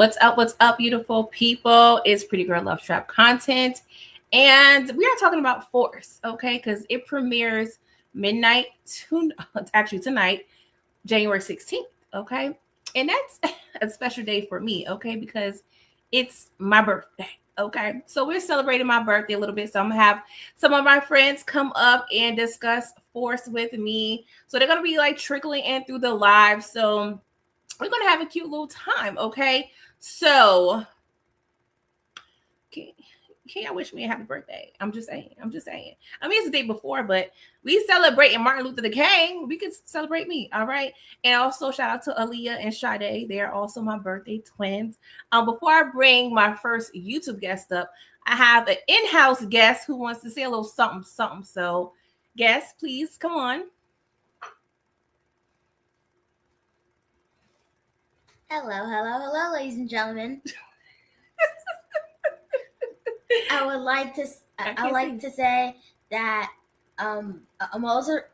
What's up, beautiful people? It's Pretty Girl Love Trap content. And we are talking about Force, okay? Because it premieres midnight to actually tonight, January 16th, okay? And that's a special day for me, okay? Because it's my birthday, okay? So we're celebrating my birthday a little bit. So I'm gonna have some of my friends come up and discuss Force with me. So they're gonna be like trickling in through the live. So we're gonna have a cute little time, okay? So can, can y'all wish me a happy birthday? I'm just saying. I mean, it's the day before, but we celebrating Martin Luther King. We could celebrate me, all right? And also shout out to Aaliyah and Sade. They are also my birthday twins. Before I bring my first YouTube guest up, I have an in-house guest who wants to say a little something, something. So, guest, please come on. Hello, ladies and gentlemen. I would like to say that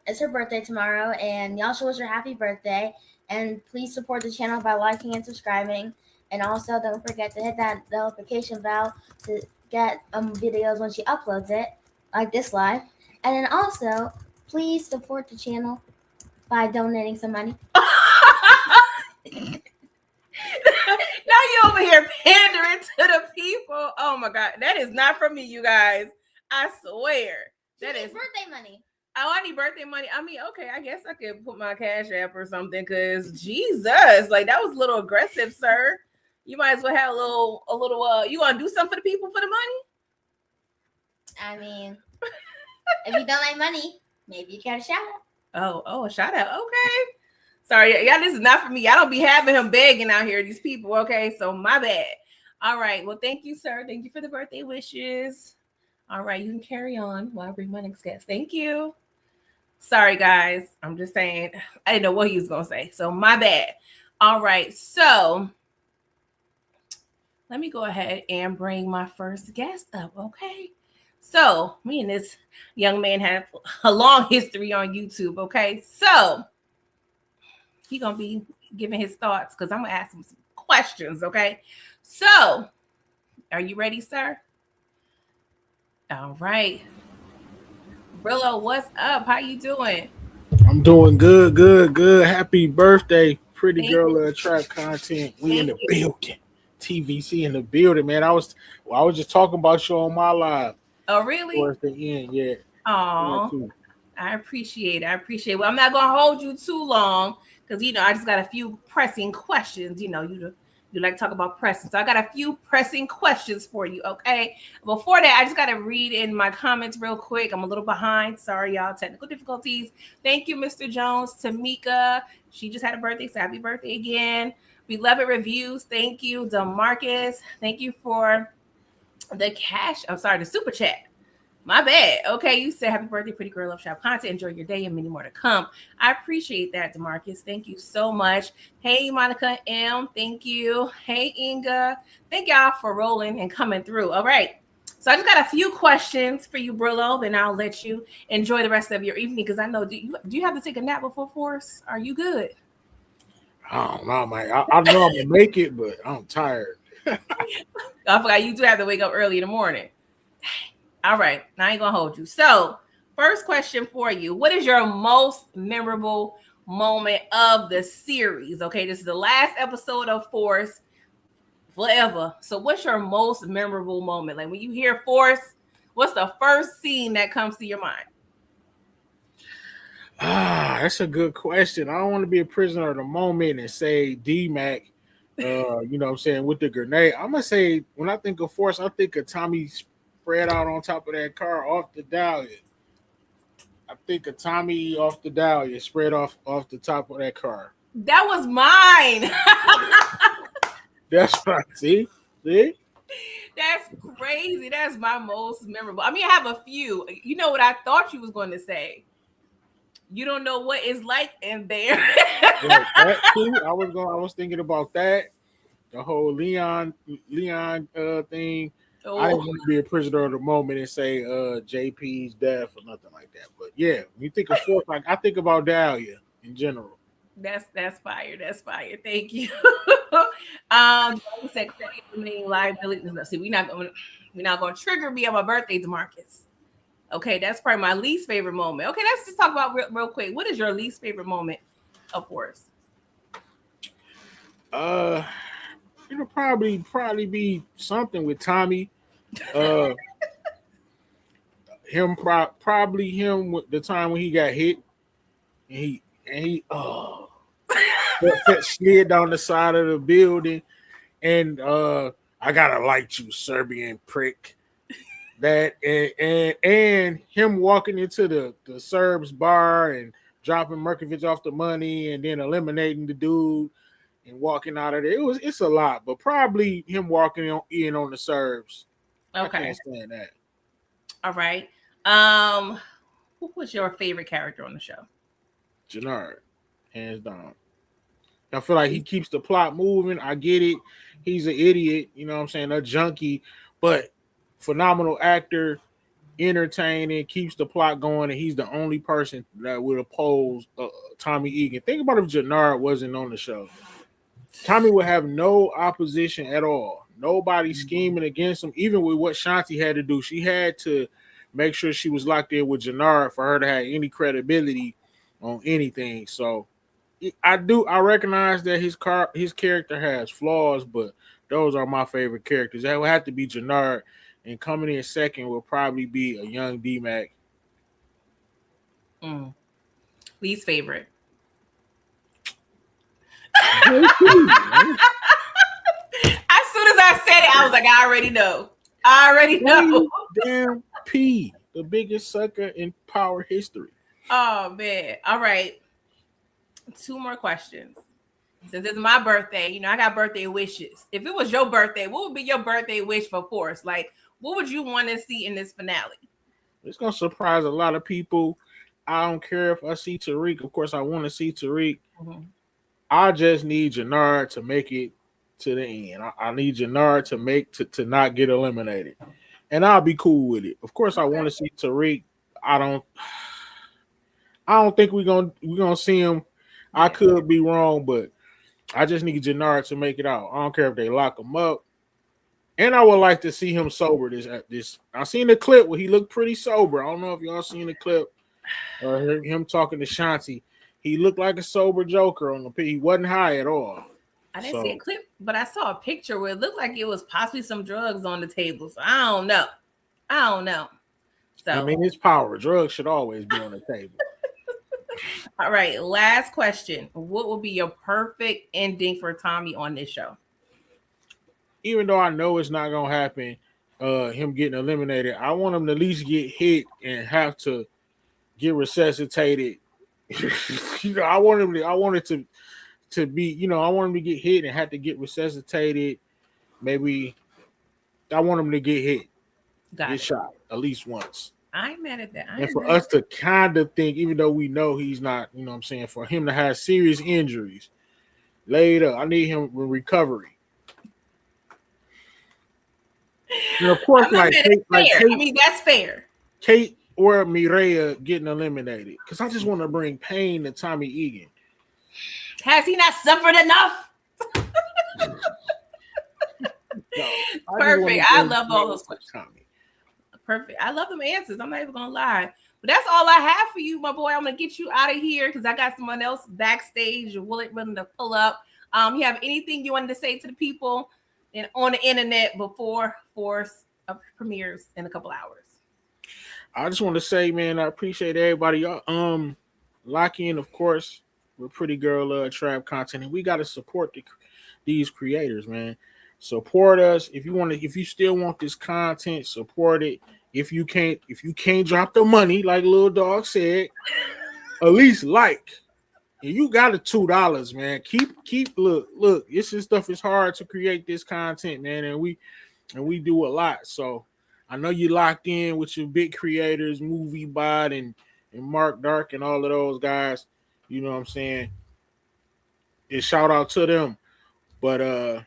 it's her birthday tomorrow, and y'all should wish her happy birthday. And please support the channel by liking and subscribing. And also, don't forget to hit that notification bell to get videos when she uploads it, like this live. And then also, please support the channel by donating some money. Now you over here pandering to the people. Oh my God. That is not from me, you guys. I swear. That is birthday money. Oh, I need birthday money. I mean, okay, I guess I could put my Cash App or something because Jesus, like that was a little aggressive, sir. You might as well have a little, you want to do something for the people for the money? I mean, if you donate money, maybe you get a shout out. Oh, a shout out. Okay. Sorry, y'all, this is not for me. I don't be having him begging out here, these people, okay? So my bad. All right. Well, thank you, sir. Thank you for the birthday wishes. All right, you can carry on while I bring my next guest. Thank you. Sorry, guys. I'm just saying. I didn't know what he was going to say. So my bad. All right. So let me go ahead and bring my first guest up, okay? So me and this young man have a long history on YouTube, okay? So he gonna be giving his thoughts because I'm gonna ask him some questions, okay? So, are you ready, sir? All right. Brillo, what's up? How you doing? I'm doing good. Happy birthday, Pretty Girl Trap content. We in the building. TVC in the building, man. I was just talking about you on my live. Oh, really? Towards the end, yeah. Oh, I appreciate it. Well, I'm not gonna hold you too long because I just got a few pressing questions. You like to talk about pressing, so I got a few pressing questions for you. Okay. Before that, I just got to read in my comments real quick. I'm a little behind. Sorry, y'all. Technical difficulties. Thank you, Mr. Jones. Tamika, she just had a birthday. So happy birthday again. Beloved Reviews. Thank you, DeMarcus. Thank you for the super chat. My bad. Okay, you said happy birthday, Pretty Girl Love Shop content. Enjoy your day and many more to come. I appreciate that, DeMarcus. Thank you so much. Hey, Monica M. Thank you. Hey, Inga. Thank y'all for rolling and coming through. All right. So I just got a few questions for you, Brillo. Then I'll let you enjoy the rest of your evening because I know, do you have to take a nap before Force? Are you good? I don't know, man. I know I'm going to make it, but I'm tired. I forgot you do have to wake up early in the morning. All right, now I ain't gonna hold you. So, first question for you: what is your most memorable moment of the series? Okay, this is the last episode of Force forever. So, what's your most memorable moment? Like when you hear Force, what's the first scene that comes to your mind? That's a good question. I don't want to be a prisoner of the moment and say D-Mac. You know what I'm saying, with the grenade. I'm gonna say when I think of Force, I think of Tommy spread out on top of that car off the Dahlia. I think of Tommy off the Dahlia, spread off the top of that car. That was mine. That's right. See? That's crazy. That's my most memorable. I mean, I have a few. You know what I thought you was going to say? You don't know what it's like in there. That too. I was thinking about that. The whole Leon thing. Oh. I didn't want to be a prisoner of the moment and say JP's death or nothing like that. But yeah, when you think of Force, like I think about Dahlia in general. That's fire. That's fire. Thank you. Like I said, eliminating liability. Let's see, we're not going to trigger me on my birthday, DeMarcus. Okay, that's probably my least favorite moment. Okay, let's just talk about real quick. What is your least favorite moment of Forrest? It'll probably be something with Tommy. Probably him with the time when he got hit and he slid down the side of the building and I gotta light you, Serbian prick. That and him walking into the Serbs bar and dropping Merkovich off the money and then eliminating the dude and walking out of there. It's a lot, but probably him walking in on the Serbs. Okay. I can't stand that. All right. Who was your favorite character on the show? Gennard, hands down. I feel like he keeps the plot moving. I get it. He's an idiot, you know what I'm saying, a junkie, but phenomenal actor, entertaining, keeps the plot going, and he's the only person that would oppose Tommy Egan. Think about if Gennard wasn't on the show. Tommy would have no opposition at all. Nobody scheming against him, even with what Shanti had to do. She had to make sure she was locked in with Gennard for her to have any credibility on anything. So I recognize that his character has flaws, but those are my favorite characters. That would have to be Gennard, and coming in second will probably be a young D-Mac. Least favorite. As soon as I said it, I was like, I already know. Damn P, the biggest sucker in Power history. Oh man! All right, 2 more questions. Since it's my birthday, I got birthday wishes. If it was your birthday, what would be your birthday wish for Forrest? Like, what would you want to see in this finale? It's gonna surprise a lot of people. I don't care if I see Tariq. Of course, I want to see Tariq. Mm-hmm. I just need Gennard to make it to the end. I need Gennard to not get eliminated, and I'll be cool with it. Of course, I want to see Tariq. I don't think we're gonna see him. I could be wrong, but I just need Gennard to make it out. I don't care if they lock him up. And I would like to see him sober. I seen the clip where he looked pretty sober. I don't know if y'all seen the clip or him talking to Shanti. He looked like a sober Joker on the pit. He wasn't high at all. I didn't see a clip, but I saw a picture where it looked like it was possibly some drugs on the table. So I don't know. So I mean, it's power. Drugs should always be on the table. All right, last question. What would be your perfect ending for Tommy on this show? Even though I know it's not gonna happen, him getting eliminated, I want him to at least get hit and have to get resuscitated. I want it to be, I want him to get hit and have to get resuscitated. Maybe I want him to get hit, get shot at least once. I ain't mad at that. And for us to kind of think, even though we know he's not, you know what I'm saying, for him to have serious injuries later, I need him in recovery. And of course, Kate, I mean, that's fair. Kate or Mireya getting eliminated, because I just want to bring pain to Tommy Egan. Has he not suffered enough? No, perfect. I love all those questions. Perfect. I love them answers. I'm not even gonna lie. But that's all I have for you, my boy. I'm gonna get you out of here because I got someone else backstage willing to pull up. You have anything you wanted to say to the people on the internet before Force premieres in a couple hours? I just want to say, man, I appreciate everybody. Lock in, of course. We're Pretty Girl Trap Content, and we got to support these creators, man. Support us. If you still want this content, support it. If you can't drop the money, like Lil Dog said, at least like. And you got $2, man. Look. This stuff is hard to create this content, man, and we do a lot. So I know you locked in with your big creators, Movie Bot and Mark Dark and all of those guys. You know what I'm saying? And shout out to them. But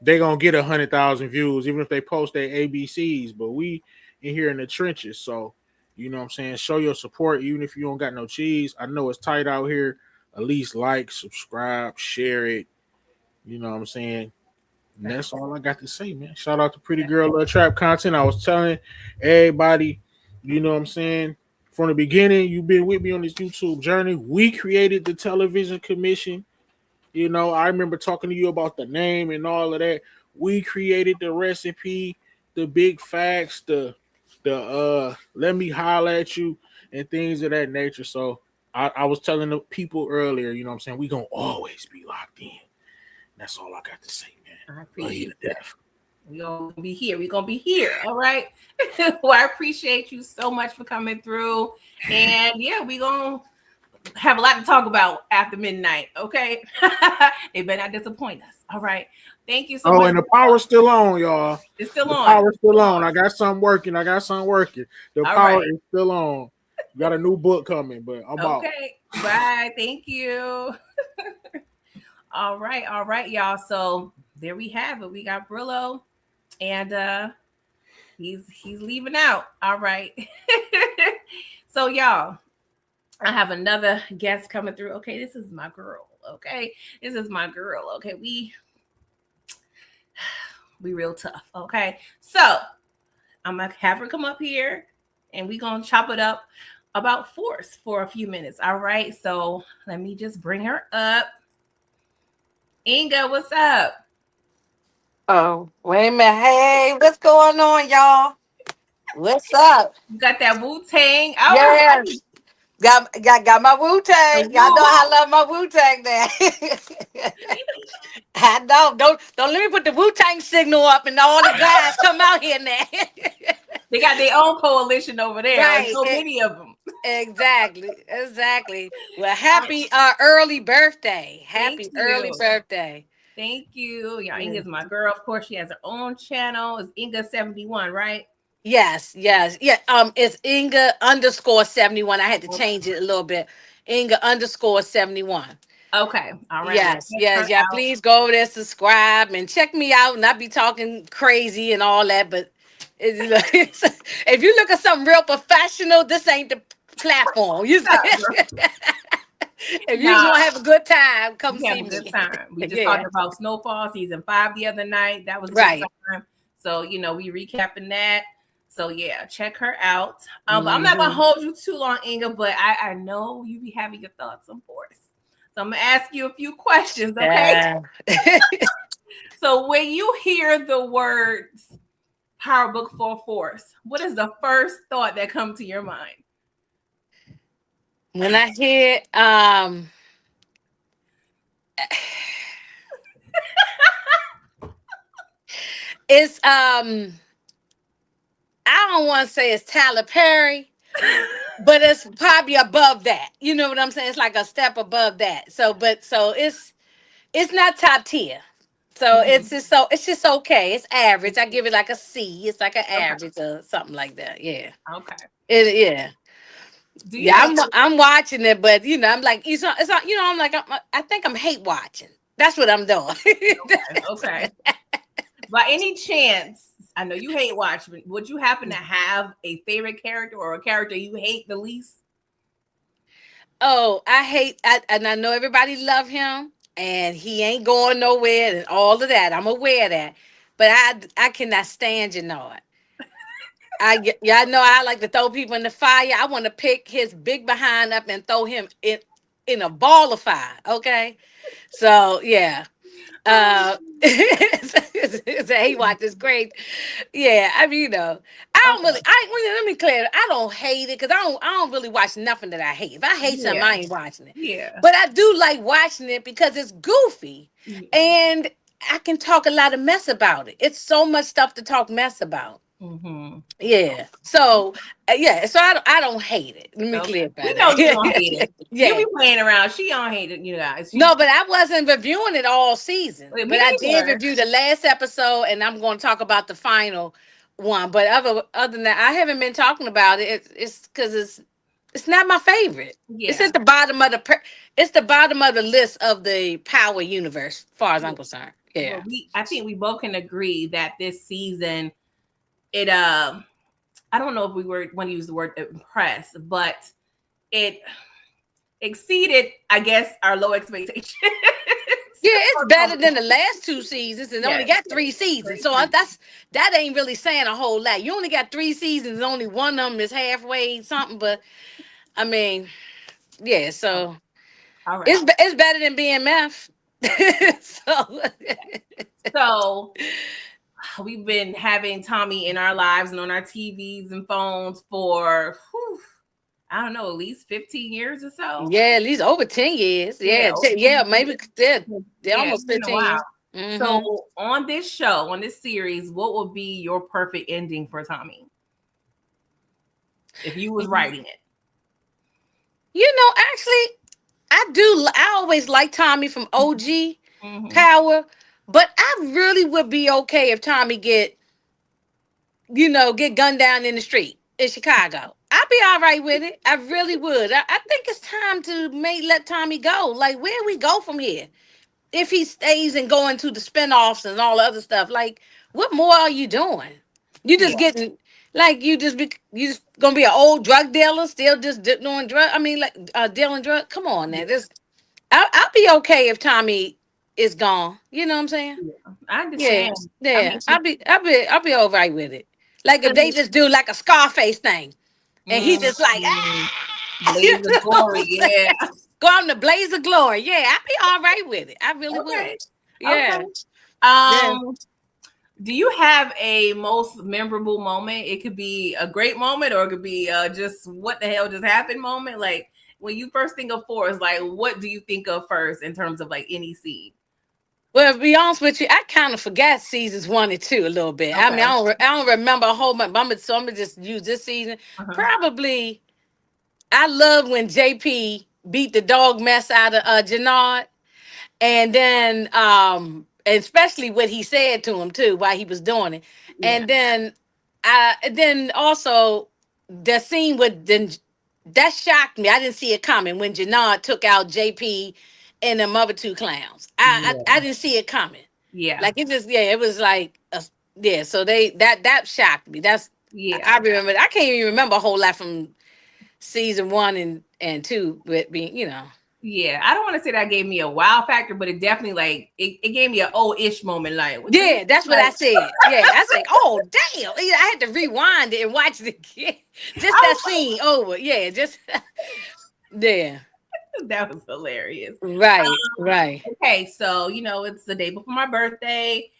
they gonna get 100,000 views, even if they post their ABCs. But we in here in the trenches, so you know what I'm saying. Show your support, even if you don't got no cheese. I know it's tight out here. At least like, subscribe, share it. You know what I'm saying? And that's all I got to say, man. Shout out to Pretty Girl Love Trap Content. I was telling everybody, you know what I'm saying? From the beginning, you've been with me on this YouTube journey. We created the television commission. You know, I remember talking to you about the name and all of that. We created the recipe, the big facts, the let me holler at you and things of that nature. So I was telling the people earlier, you know what I'm saying, we gonna always be locked in. That's all I got to say, man. I appreciate that. Death. We're gonna be here. We're gonna be here. All right. Well, I appreciate you so much for coming through. And yeah, we're gonna have a lot to talk about after midnight. Okay. They better not disappoint us. All right. Thank you so much. Oh, and the power's still on, y'all. It's still the on. Power's still on. I got something working. The All power right. is still on. Got a new book coming, but I'm out. Okay. Bye. Thank you. All right, y'all. So there we have it. We got Brillo, and he's leaving out. All right. So y'all, I have another guest coming through. Okay, this is my girl. Okay, this is my girl. Okay, we real tough. Okay, so I'm gonna have her come up here, and we gonna chop it up about force for a few minutes. All right. So let me just bring her up. Inga, what's up? Oh, wait a minute. Hey, what's going on, y'all? What's up? You got that Wu-Tang? Yeah, got my Wu-Tang. Y'all know I love my Wu-Tang there. I know. Don't let me put the Wu-Tang signal up and all the guys come out here now. They got their own coalition over there. Right. There's so many of them. Exactly. Well, happy early birthday. Happy early birthday. Thank you. Y'all, Inga's my girl. Of course, she has her own channel. It's Inga71, right? Yes. Yeah. It's Inga_71. I had to change it a little bit. Inga_71. Okay. All right. Yes. Yeah. Please go over there, subscribe, and check me out. And I be talking crazy and all that, but if you look at something real professional, this ain't the platform. You see? If you just want to have a good time, come see me. Good time. We just talked about Snowfall season 5 the other night. That was a right. good time. So we recapping that. So yeah, check her out. But I'm not gonna hold you too long, Inga. But I know you be having your thoughts on Force. So I'm gonna ask you a few questions, okay? So when you hear the words Power Book 4 Force, what is the first thought that comes to your mind? When I hear it's I don't want to say it's Tyler Perry, but it's probably above that. You know what I'm saying? It's like a step above that. So it's not top tier. So it's just okay. It's average. I give it like a C. It's like an average or something like that. Yeah. Okay. I'm watching it, but I'm like, it's not, I'm like, I think I'm hate watching. That's what I'm doing. Okay. By any chance, I know you hate watching. Would you happen to have a favorite character or a character you hate the least? Oh, and I know everybody love him, and he ain't going nowhere, and all of that. I'm aware of that, but I cannot stand Janard. Y'all know I like to throw people in the fire. I want to pick his big behind up and throw him in a ball of fire. Okay, so yeah. It's a hate watch is great. Yeah, I mean, I don't really. Let me clear it. I don't hate it because I don't really watch nothing that I hate. If I hate something, I ain't watching it. Yeah. But I do like watching it because it's goofy, and I can talk a lot of mess about it. It's so much stuff to talk mess about. Mm-hmm. Yeah. So So I don't hate it. Let me clear that. We know you don't hate it. You be playing around. She don't hate it, you guys. No, but I wasn't reviewing it all season. But I did review the last episode, and I'm going to talk about the final one. But other than that, I haven't been talking about it. It's because it's not my favorite. Yeah. It's at the bottom of the list of the Power universe, as far as I'm concerned. Yeah. Well, I think we both can agree that this season, I don't know if we want to use the word impressed, but it exceeded, I guess, our low expectations. Yeah, it's better than the last 2 seasons and only Yes. got 3 seasons. So that ain't really saying a whole lot. You only got 3 seasons, and only one of them is halfway something. But I mean, yeah. So All right. it's better than BMF. So So we've been having Tommy in our lives and on our TVs and phones for, I don't know, at least 15 years or so. yeah, at least over 10 years. Yeah, maybe they're almost it's been a 15 while. years. Mhm. So on this show, on this series, what would be your perfect ending for Tommy if you was writing it? Actually, I always like Tommy from OG Mhm. Power, but I really would be okay if Tommy get gunned down in the street in Chicago. I'd be all right with it. I really would. I think it's time to let Tommy go. Like, where we go from here? If he stays and going to the spinoffs and all the other stuff, like, what more are you doing? You just getting like you just gonna be an old drug dealer, still just doing drug. I mean, like dealing drug. Come on, now. I'll be okay if Tommy is gone. You know what I'm saying? Yeah, I Yeah, understand. yeah. I mean, I'll be all right with it. Like if they just do like a Scarface thing, and he just like Blaze of glory, yeah. go on the blaze of glory. Yeah, I'd be all right with it. I really Okay. would. Yeah. Okay. Yeah. Do you have a most memorable moment? It could be a great moment, or it could be just what the hell just happened moment. Like when you first think of Forrest, like what do you think of first in terms of like any scene? Well, to be honest with you, I kind of forgot seasons 1 and 2 a little bit. I mean, Okay. I don't remember a whole bunch. So I'm gonna just use this season. Probably, I love when JP beat the dog mess out of Jannard, and then especially what he said to him too while he was doing it, and then also the scene with that shocked me. I didn't see it coming when Jannard took out JP and them other 2 clowns. I didn't see it coming. Yeah. Like it was like so that shocked me. I remember. I can't even remember a whole lot from season 1 and 2 with being, Yeah, I don't want to say that gave me a wow factor, but it definitely like it gave me an ish moment. Like, yeah, that's what I said. Yeah, I said, oh damn! I had to rewind it and watch it again. Just that scene over. Yeah, just yeah. That was hilarious. Right, right. Okay, so it's the day before my birthday,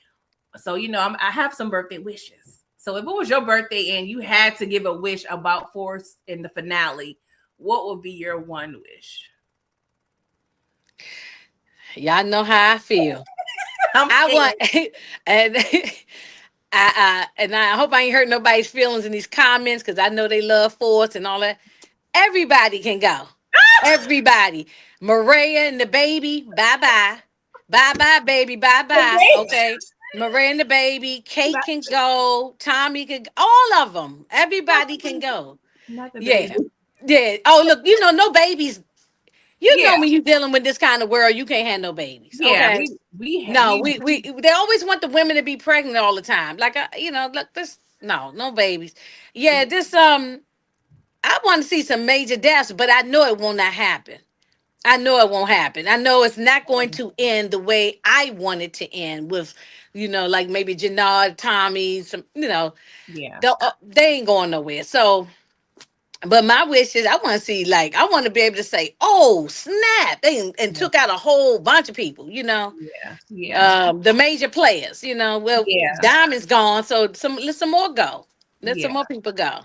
so I have some birthday wishes. So if it was your birthday and you had to give a wish about Force in the finale, what would be your one wish? Y'all know how I feel. I want and I hope I ain't hurt nobody's feelings in these comments because I know they love Force and all that. Everybody can go. Everybody. Maria and the baby, bye-bye. Bye-bye, baby, bye-bye. Okay. Maria and the baby, Kate can go, Tommy can go, all of them. Everybody can go. Yeah. Yeah. Oh, look, no babies. Know when you're dealing with this kind of world, you can't have no babies. Yeah, okay. We they always want the women to be pregnant all the time. Like look, this no babies. Yeah, this I want to see some major deaths, but I know it will not happen. I know it won't happen. I know it's not going to end the way I want it to end with, like maybe Jannard, Tommy, some, they ain't going nowhere. So, but my wish is I want to see, like, I want to be able to say, oh, snap. And took out a whole bunch of people, the major players, well, Diamond's gone. So let some more go. Let some more people go.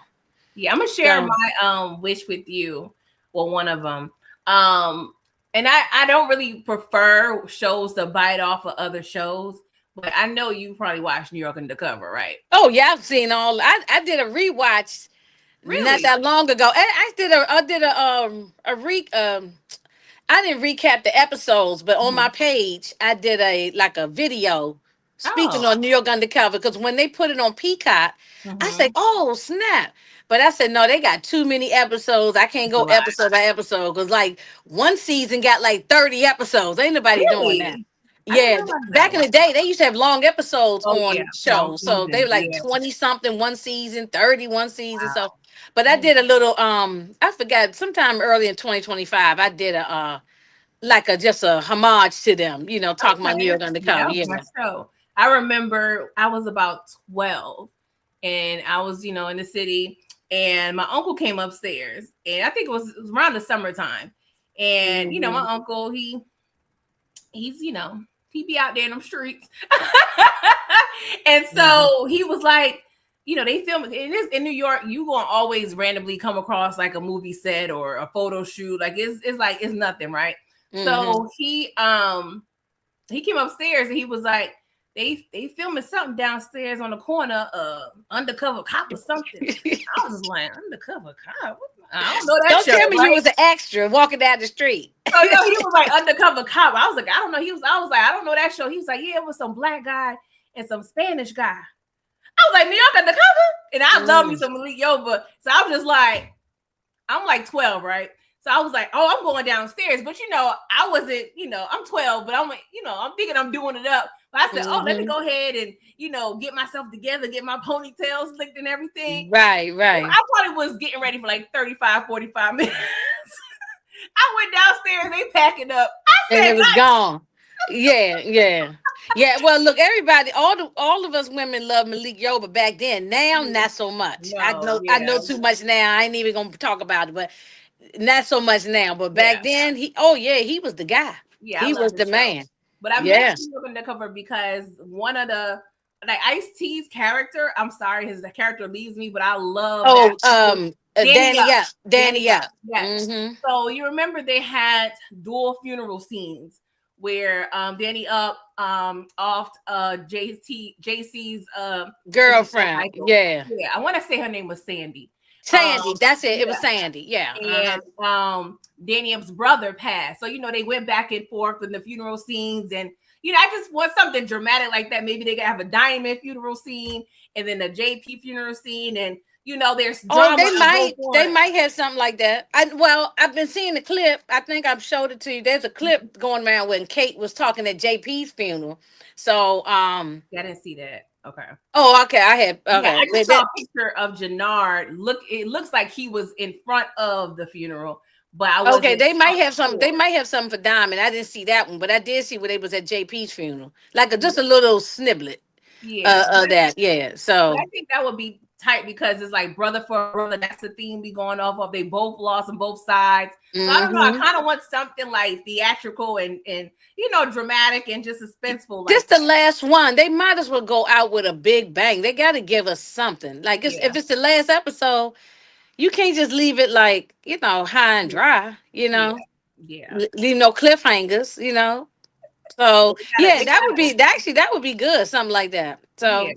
Yeah, I'm gonna share my wish with you. Well, one of them. And I don't really prefer shows to bite off of other shows, but I know you probably watched New York Undercover, right? Oh yeah, I've seen all. I did a rewatch not that long ago. I did a I didn't recap the episodes, but on my page I did a video speaking on New York Undercover because when they put it on Peacock, I said, "Oh snap!" But I said, no, they got too many episodes. I can't go episode by episode because like one season got like 30 episodes. Ain't nobody doing that. Yeah, back in the day, they used to have long episodes on shows. So they were like 20 something one season, 30 one season. So, but I did a little I forgot sometime early in 2025, I did like just a homage to them, talking about New Okay. York Undercover. That was Yeah. my show. I remember I was about 12 and I was, in the city and my uncle came upstairs and I think it was around the summertime. And, my uncle, he's, he be out there in them streets. And so he was like, they film it in New York. You gonna always randomly come across like a movie set or a photo shoot. Like it's like it's nothing, right? So he came upstairs and he was like, they filming something downstairs on the corner, undercover cop or something. I was just like, undercover cop? I don't know that. Don't show, tell me right? you was an extra walking down the street. So he was like undercover cop. I was like, I don't know. I was like, I don't know that show. He was like, yeah, it was some black guy and some Spanish guy. I was like, New York Undercover? And I love me some Malik Yoba. So I was just like, I'm like 12, right? So I was like, oh, I'm going downstairs. But, I wasn't, I'm 12, but I'm like, I'm thinking I'm doing it up. But I said, oh, let me go ahead and, get myself together, get my ponytail slicked and everything. Right. I probably was getting ready for like 35, 45 minutes. I went downstairs, they packing up. I said, and it was gone. Yeah. Well, look, everybody, all of us women love Malik Yoba back then. Now, not so much. I know too much now. I ain't even gonna talk about it, but not so much now. But back then, he was the guy. Yeah, he was the man. But I mentioned New York Undercover because one of the Ice-T's character, I'm sorry, his character leaves me, but I love Danny Up. Yes. So you remember they had dual funeral scenes where Danny Up off JC's girlfriend. Yeah, I want to say her name was Sandy. That's it. It was Sandy. Yeah. And Danny Up's brother passed. So they went back and forth in the funeral scenes, and I just want something dramatic like that. Maybe they could have a Diamond funeral scene and then a JP funeral scene, and there's drama. They might have something like that. I've been seeing the clip. I think I've showed it to you. There's a clip going around when Kate was talking at JP's funeral. So I didn't see that. Okay. Oh, okay. I had. Okay. Yeah, I just saw a picture of Jannard. It looks like he was in front of the funeral, but they might have some. They might have something for Diamond. I didn't see that one, but I did see where they was at JP's funeral, like just a little sniblet. Of that. Yeah. So I think that would be tight because it's like brother for brother. That's the theme we going off of. They both lost on both sides. So I don't know. I kind of want something like theatrical and dramatic and just suspenseful. This the last one. They might as well go out with a big bang. They got to give us something. Like if it's the last episode, you can't just leave it like high and dry. Leave no cliffhangers. So that would be good. Something like that. So.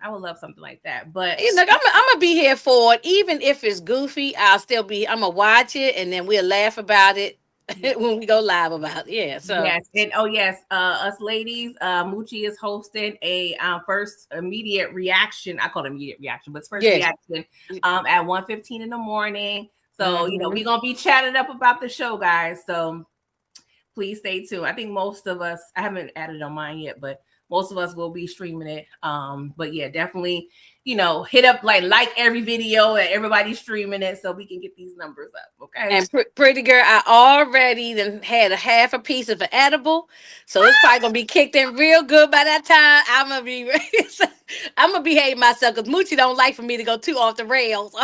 I would love something like that, but look, I'm gonna be here for it. Even if it's goofy, I'm gonna watch it and then we'll laugh about it when we go live about it. Yeah. So yes, and us ladies, Moochie is hosting a first immediate reaction. I call it immediate reaction, but it's first reaction at 1:15 in the morning. So we're gonna be chatting up about the show, guys. So please stay tuned. I think most of us, I haven't added on mine yet, but most of us will be streaming it. But yeah, definitely, hit up like every video and everybody's streaming it so we can get these numbers up. Okay. And pretty girl, I already had a half a piece of an edible, so it's probably gonna be kicked in real good by that time. I'm gonna behave myself because Moochie don't like for me to go too off the rails.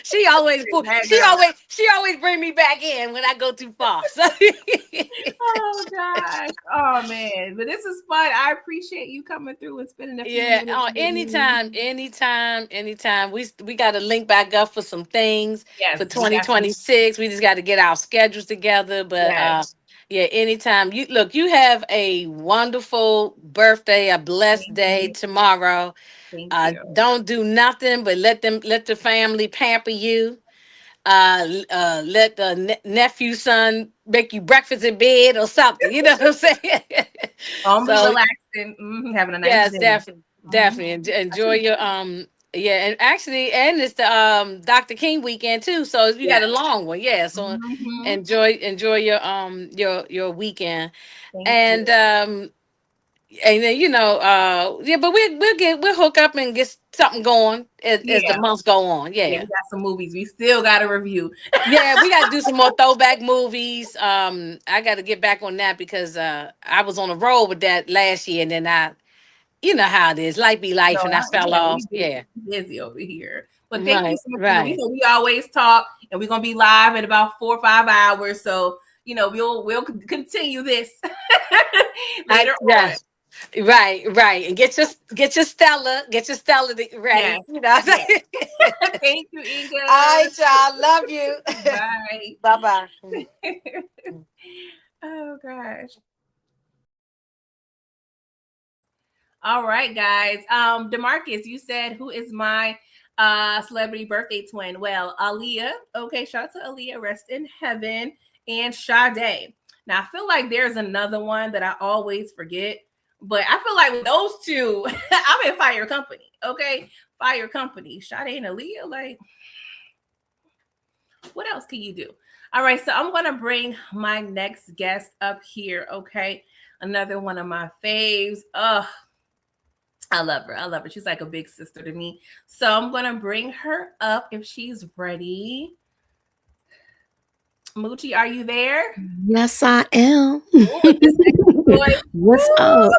She always bring me back in when I go too far. So. Oh gosh. Oh man. But this is fun. I appreciate you coming through and spending a few minutes. Oh, anytime. We gotta link back up for some things for 2026. We just gotta get our schedules together. But anytime. You have a wonderful birthday, a blessed day tomorrow. Don't do nothing but let the family pamper you. Let the nephew son make you breakfast in bed or something. You know what I'm saying? Relaxing, having a nice day. Yes, definitely. Enjoy your and it's the Dr. King weekend too. So you got a long one. Yeah. So enjoy your weekend. And then but we'll hook up and get something going as the months go on. Yeah, we Yeah. got some movies we still got to review. Yeah, we gotta do some more throwback movies. I gotta get back on that because I was on a roll with that last year, and then you know how it is, life be life, and I fell off. We Yeah. busy over here. But thank you Right, so much. right. We always talk, and we're gonna be live in about 4 or 5 hours. So we'll continue this later on. Yes. Right, right. And get your Stella ready. Yes. You know. Yes. Thank you, Inga. All right, y'all. Love you. Bye. Bye-bye. Oh gosh. All right, guys. DeMarcus, you said who is my celebrity birthday twin? Well, Aaliyah. Okay, shout out to Aaliyah, rest in heaven, and Sade. Now I feel like there's another one that I always forget, but I feel like with those two, I'm in Fire Company. Okay, Fire Company, Sade and Aaliyah. Like, what else can you do? All right, so I'm gonna bring my next guest up here. Okay, another one of my faves. I love her. I love her. She's like a big sister to me. So I'm going to bring her up if she's ready. Moochie, are you there? Yes, I am. Ooh, What's up?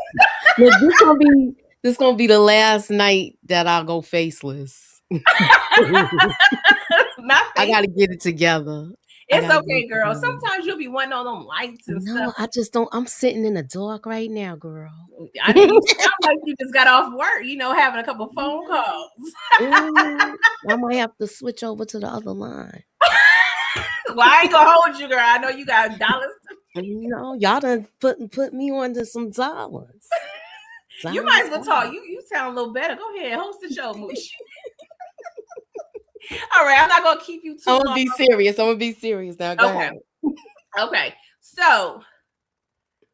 Look, this gonna be the last night that I'll go faceless. I gotta get it together. It's okay, girl. Sometimes you'll be wanting all them lights and stuff. No, I just don't. I'm sitting in the dark right now, girl. I mean, you sound like you just got off work, having a couple phone calls. I might have to switch over to the other line. Well, I ain't gonna hold you, girl. I know you got dollars. No, y'all done put me onto some dollars. You might as well talk. You sound a little better. Go ahead, host the show, Moochie. All right, I'm not gonna keep you too long. I'm gonna be serious now. Go ahead. Okay. So,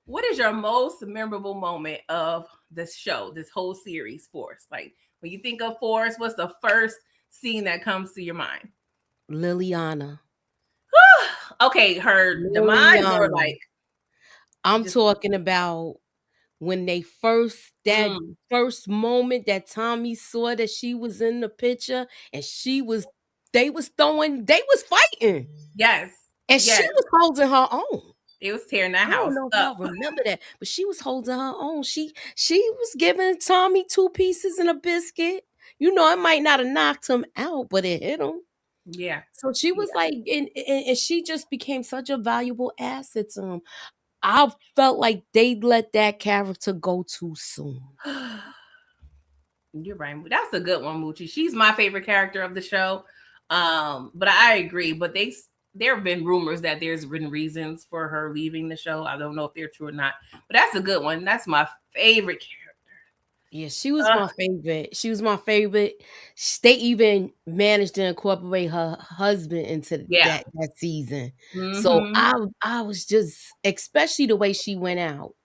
what is your most memorable moment of this show, this whole series, Force? Like, when you think of Force, what's the first scene that comes to your mind? Liliana. Okay, her demise, or like I'm talking about when they first moment that Tommy saw that she was in the picture and they was fighting. Yes. And she was holding her own. It was tearing that house up. I don't know if I remember that, but she was holding her own. She was giving Tommy 2 pieces and a biscuit. It might not have knocked him out, but it hit him. Yeah. So she was like, and she just became such a valuable asset to him. I felt like they let that character go too soon. You're right. That's a good one, Moochie. She's my favorite character of the show. But I agree. But there have been rumors that there's been reasons for her leaving the show. I don't know if they're true or not. But that's a good one. That's my favorite character. Yeah, she was my favorite. She was my favorite. They even managed to incorporate her husband into that season. Mm-hmm. So I was just, especially the way she went out.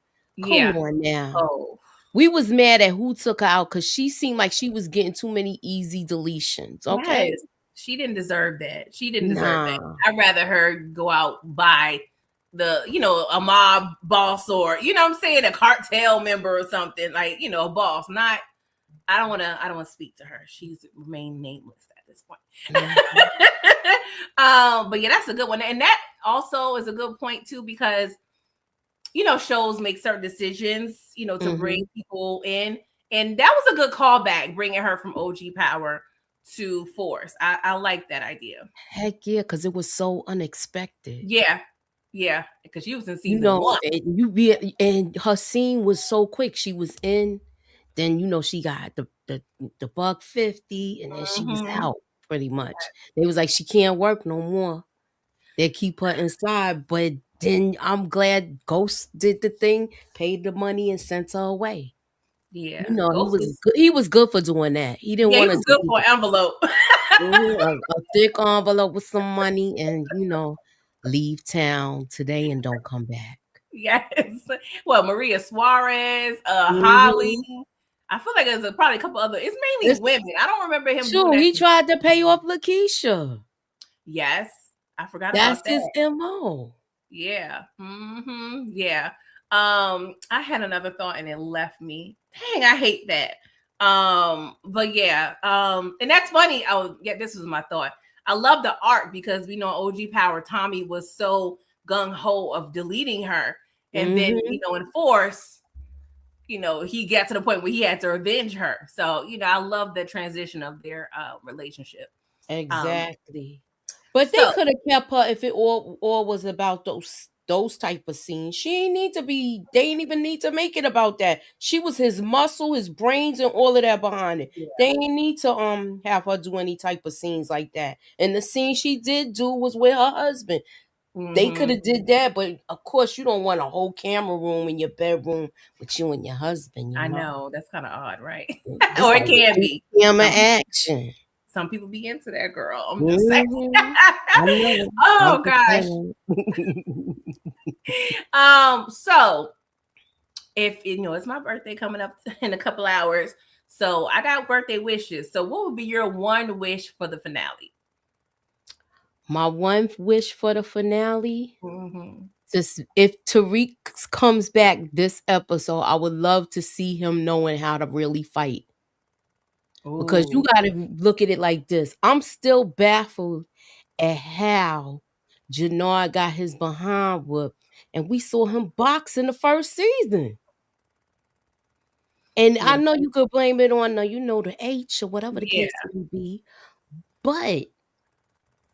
Come on now. Oh. We was mad at who took her out because she seemed like she was getting too many easy deletions. Okay. Yes. She didn't deserve that. She didn't deserve that. I'd rather her go out by a mob boss, or what I'm saying, a cartel member or something, like, a boss. I don't want to speak to her. She's remained nameless at this point. Mm-hmm. But yeah, that's a good one. And that also is a good point too, because shows make certain decisions, to bring people in. And that was a good callback, bringing her from OG Power to Force. I like that idea. Heck yeah, because it was so unexpected. Yeah, because she was in season 1. And her scene was so quick. She was in, then she got the $150, and then she was out pretty much. They was like, she can't work no more. They keep her inside, but then I'm glad Ghost did the thing, paid the money, and sent her away. Yeah, he was good for doing that. He didn't want to. He was good for an envelope. a thick envelope with some money, and leave town today and don't come back. Yes. Well, Maria Suarez, Holly. I feel like there's probably a couple other. It's mainly women. I don't remember him. Sure, he tried to pay off Lakeisha. Yes, I forgot about that. That's his MO. Yeah. Mm-hmm. Yeah. I had another thought and it left me. Dang, I hate that. But yeah, and that's funny. Oh, yeah, this was my thought. I love the art because we know OG Power Tommy was so gung ho of deleting her, and then in Force, he got to the point where he had to revenge her. So I love the transition of their relationship. Exactly. But they could have kept her if it all was about those type of scenes. She ain't need to be. They ain't even need to make it about that. She was his muscle, his brains, and all of that behind it. Yeah. They ain't need to have her do any type of scenes like that. And the scene she did do was with her husband. They could have did that, but of course you don't want a whole camera room in your bedroom with you and your husband. I know that's kind of odd, right? Or it can be camera action. Some people be into that, girl. I'm just saying. Oh gosh. So if it's my birthday coming up in a couple hours, so I got birthday wishes. So what would be your one wish for the finale? My one wish for the finale, just if Tariq comes back this episode, I would love to see him knowing how to really fight. Ooh. Because you got to look at it like this. I'm still baffled at how Jannard got his behind whooped, and we saw him box in the first season. And I know you could blame it on the H or whatever the case may be, but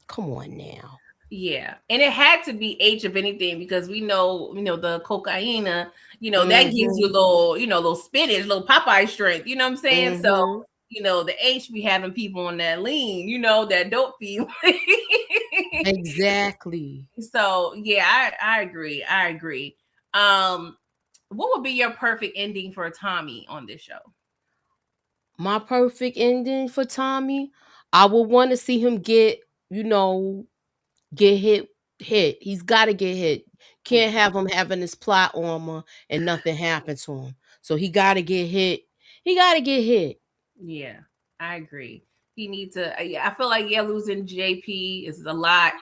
come on now. Yeah, and it had to be H if anything, because we know the cocaine, that gives you little spinach, little Popeye strength. You know what I'm saying? So the H be having people on that lean, that dope feel. Exactly. So yeah, I agree. What would be your perfect ending for Tommy on this show? My perfect ending for Tommy, I would want to see him get hit. He's got to get hit. Can't have him having his plot armor and nothing happen to him. So he got to get hit. Yeah, I agree. He needs to. I feel like losing JP is a lot,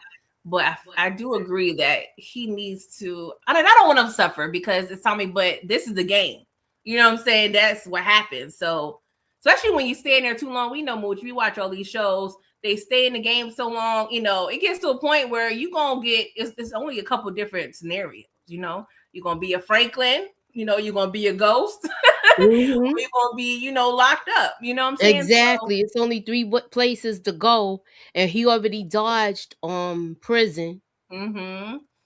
but I do agree that he needs to. I don't want him to suffer because it's Tommy, but this is the game. You know what I'm saying? That's what happens. So especially when you stay in there too long, we know Mooch. We watch all these shows. They stay in the game so long, it gets to a point where you're going to get, it's only a couple different scenarios, you're going to be a Franklin, you're going to be a ghost, you're going to be, locked up, you know what I'm saying? Exactly. So, it's only 3 places to go, and he already dodged prison.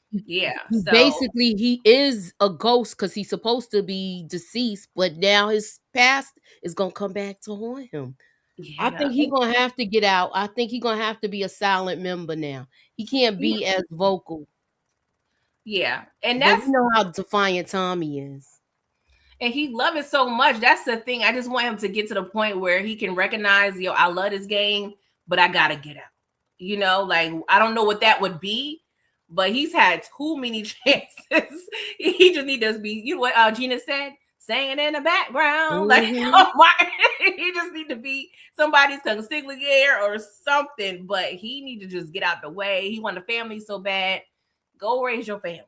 Yeah. So basically, he is a ghost because he's supposed to be deceased, but now his past is going to come back to haunt him. Yeah. I think he's going to have to get out. I think he's going to have to be a silent member now. He can't be as vocal. Yeah. And that's how defiant Tommy is. And he loves it so much. That's the thing. I just want him to get to the point where he can recognize, I love this game, but I got to get out. I don't know what that would be, but he's had too many chances. He just needs to be, what Gina said? Singing in the background, he just need to be somebody's consigliere or something. But he need to just get out the way. He want a family so bad. Go raise your family.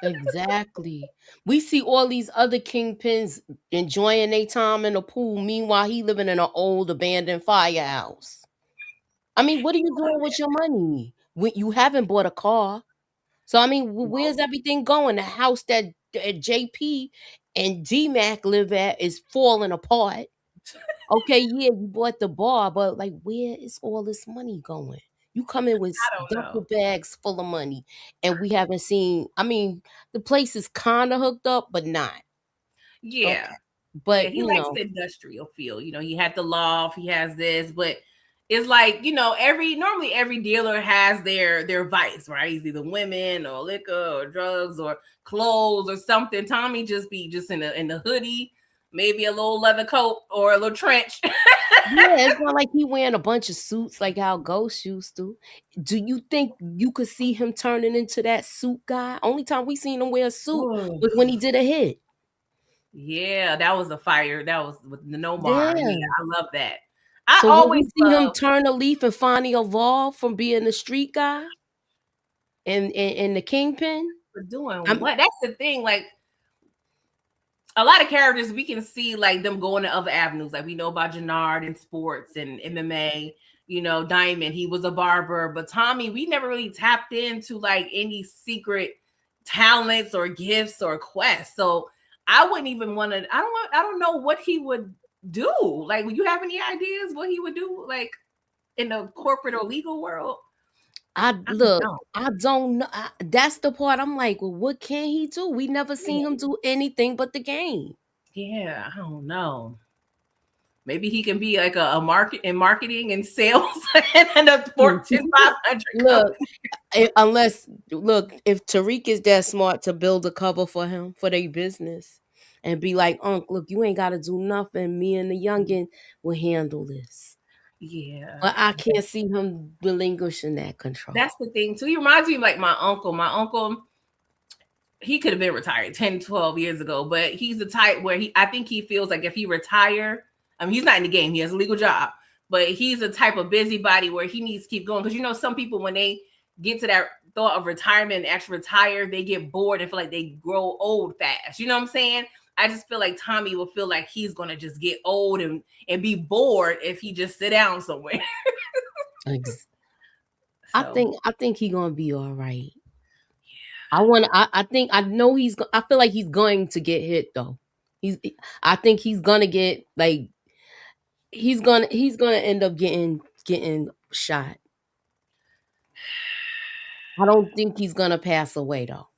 Exactly. We see all these other kingpins enjoying their time in the pool. Meanwhile, he living in an old abandoned firehouse. I mean, what are you doing with your money? You haven't bought a car. So I mean, where's everything going? The house that JP and DMAC live at is falling apart. Okay, yeah, you bought the bar, but where is all this money going? You come in with duffel bags full of money, and we haven't seen. I mean, the place is kind of hooked up, but not. Yeah, okay. But he likes the industrial feel. He had the loft, he has this, but it's normally every dealer has their vice, right? It's either women or liquor or drugs or clothes or something. Tommy just in the hoodie, maybe a little leather coat or a little trench. Yeah, it's not like he wearing a bunch of suits like how Ghost used to. Do you think you could see him turning into that suit guy? Only time we seen him wear a suit was when he did a hit. Yeah, that was a fire. That was with Nomar. Yeah, I love that. I always see him turn a leaf and finally evolve from being the street guy and the kingpin. For doing what? That's the thing. a lot of characters we can see like them going to other avenues. Like we know about Jannard in sports and MMA. Diamond, he was a barber, but Tommy, we never really tapped into like any secret talents or gifts or quests. So I wouldn't even want to. I don't know what he would do. Like, would you have any ideas what he would do? Like in the corporate or legal world? I don't know. That's the part I'm like, well, what can he do? We never seen him do anything but the game. Yeah, I don't know. Maybe he can be like a marketing and sales and a Fortune 500. Look, if Tariq is that smart to build a cover for him for their business and be like, look, you ain't got to do nothing. Me and the youngin will handle this. Yeah. But I can't see him relinquishing that control. That's the thing, too. He reminds me of like my uncle. My uncle, he could have been retired 10, 12 years ago, but he's the type where I think he feels like if he retire, I mean, he's not in the game. He has a legal job, but he's the type of busybody where he needs to keep going. Because, some people, when they get to that thought of retirement and actually retire, they get bored and feel like they grow old fast. You know what I'm saying? I just feel like Tommy will feel like he's going to just get old and be bored if he just sit down somewhere. I think he's going to be all right. I know I feel like he's going to get hit though. I think he's going to get like, he's going to end up getting shot. I don't think he's going to pass away though.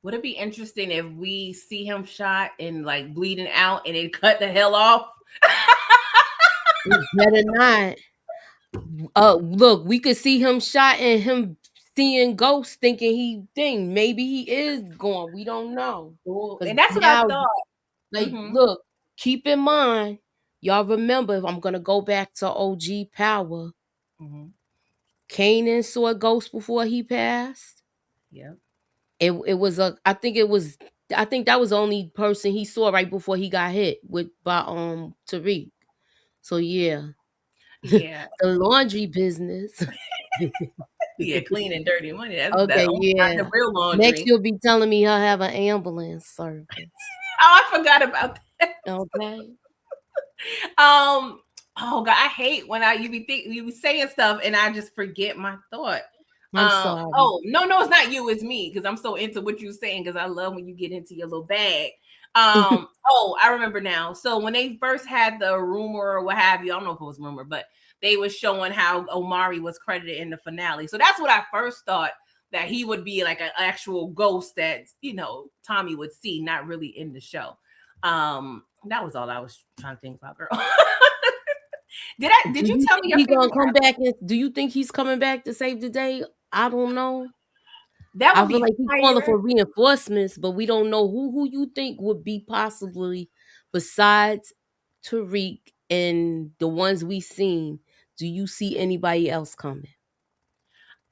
Would it be interesting if we see him shot and like bleeding out and then cut the hell off? Better not. Look, we could see him shot and him seeing ghosts, thinking maybe he is gone. We don't know. And that's what I thought. Like, look, keep in mind, y'all remember, if I'm gonna go back to OG Power, Kanan saw a ghost before he passed. Yeah. I think that was the only person he saw right before he got hit by Tariq. So yeah. Yeah. The laundry business. Yeah, clean and dirty money. That's okay, yeah. The real laundry. Next, you'll be telling me he'll have an ambulance service. I forgot about that. Okay. Oh God, I hate when you be saying stuff and I just forget my thought. I'm sorry. Oh no, it's not you, it's me because I'm so into what you're saying because I love when you get into your little bag. Oh, I remember now. So when they first had the rumor or what have you, I don't know if it was rumor, but they was showing how Omari was credited in the finale. So that's what I first thought, that he would be like an actual ghost that, Tommy would see, not really in the show. That was all I was trying to think about, girl. Did you tell me he's gonna come back? Do you think he's coming back to save the day? I don't know. I feel like he's calling for reinforcements, but we don't know who you think would be possibly besides Tariq and the ones we've seen. Do you see anybody else coming?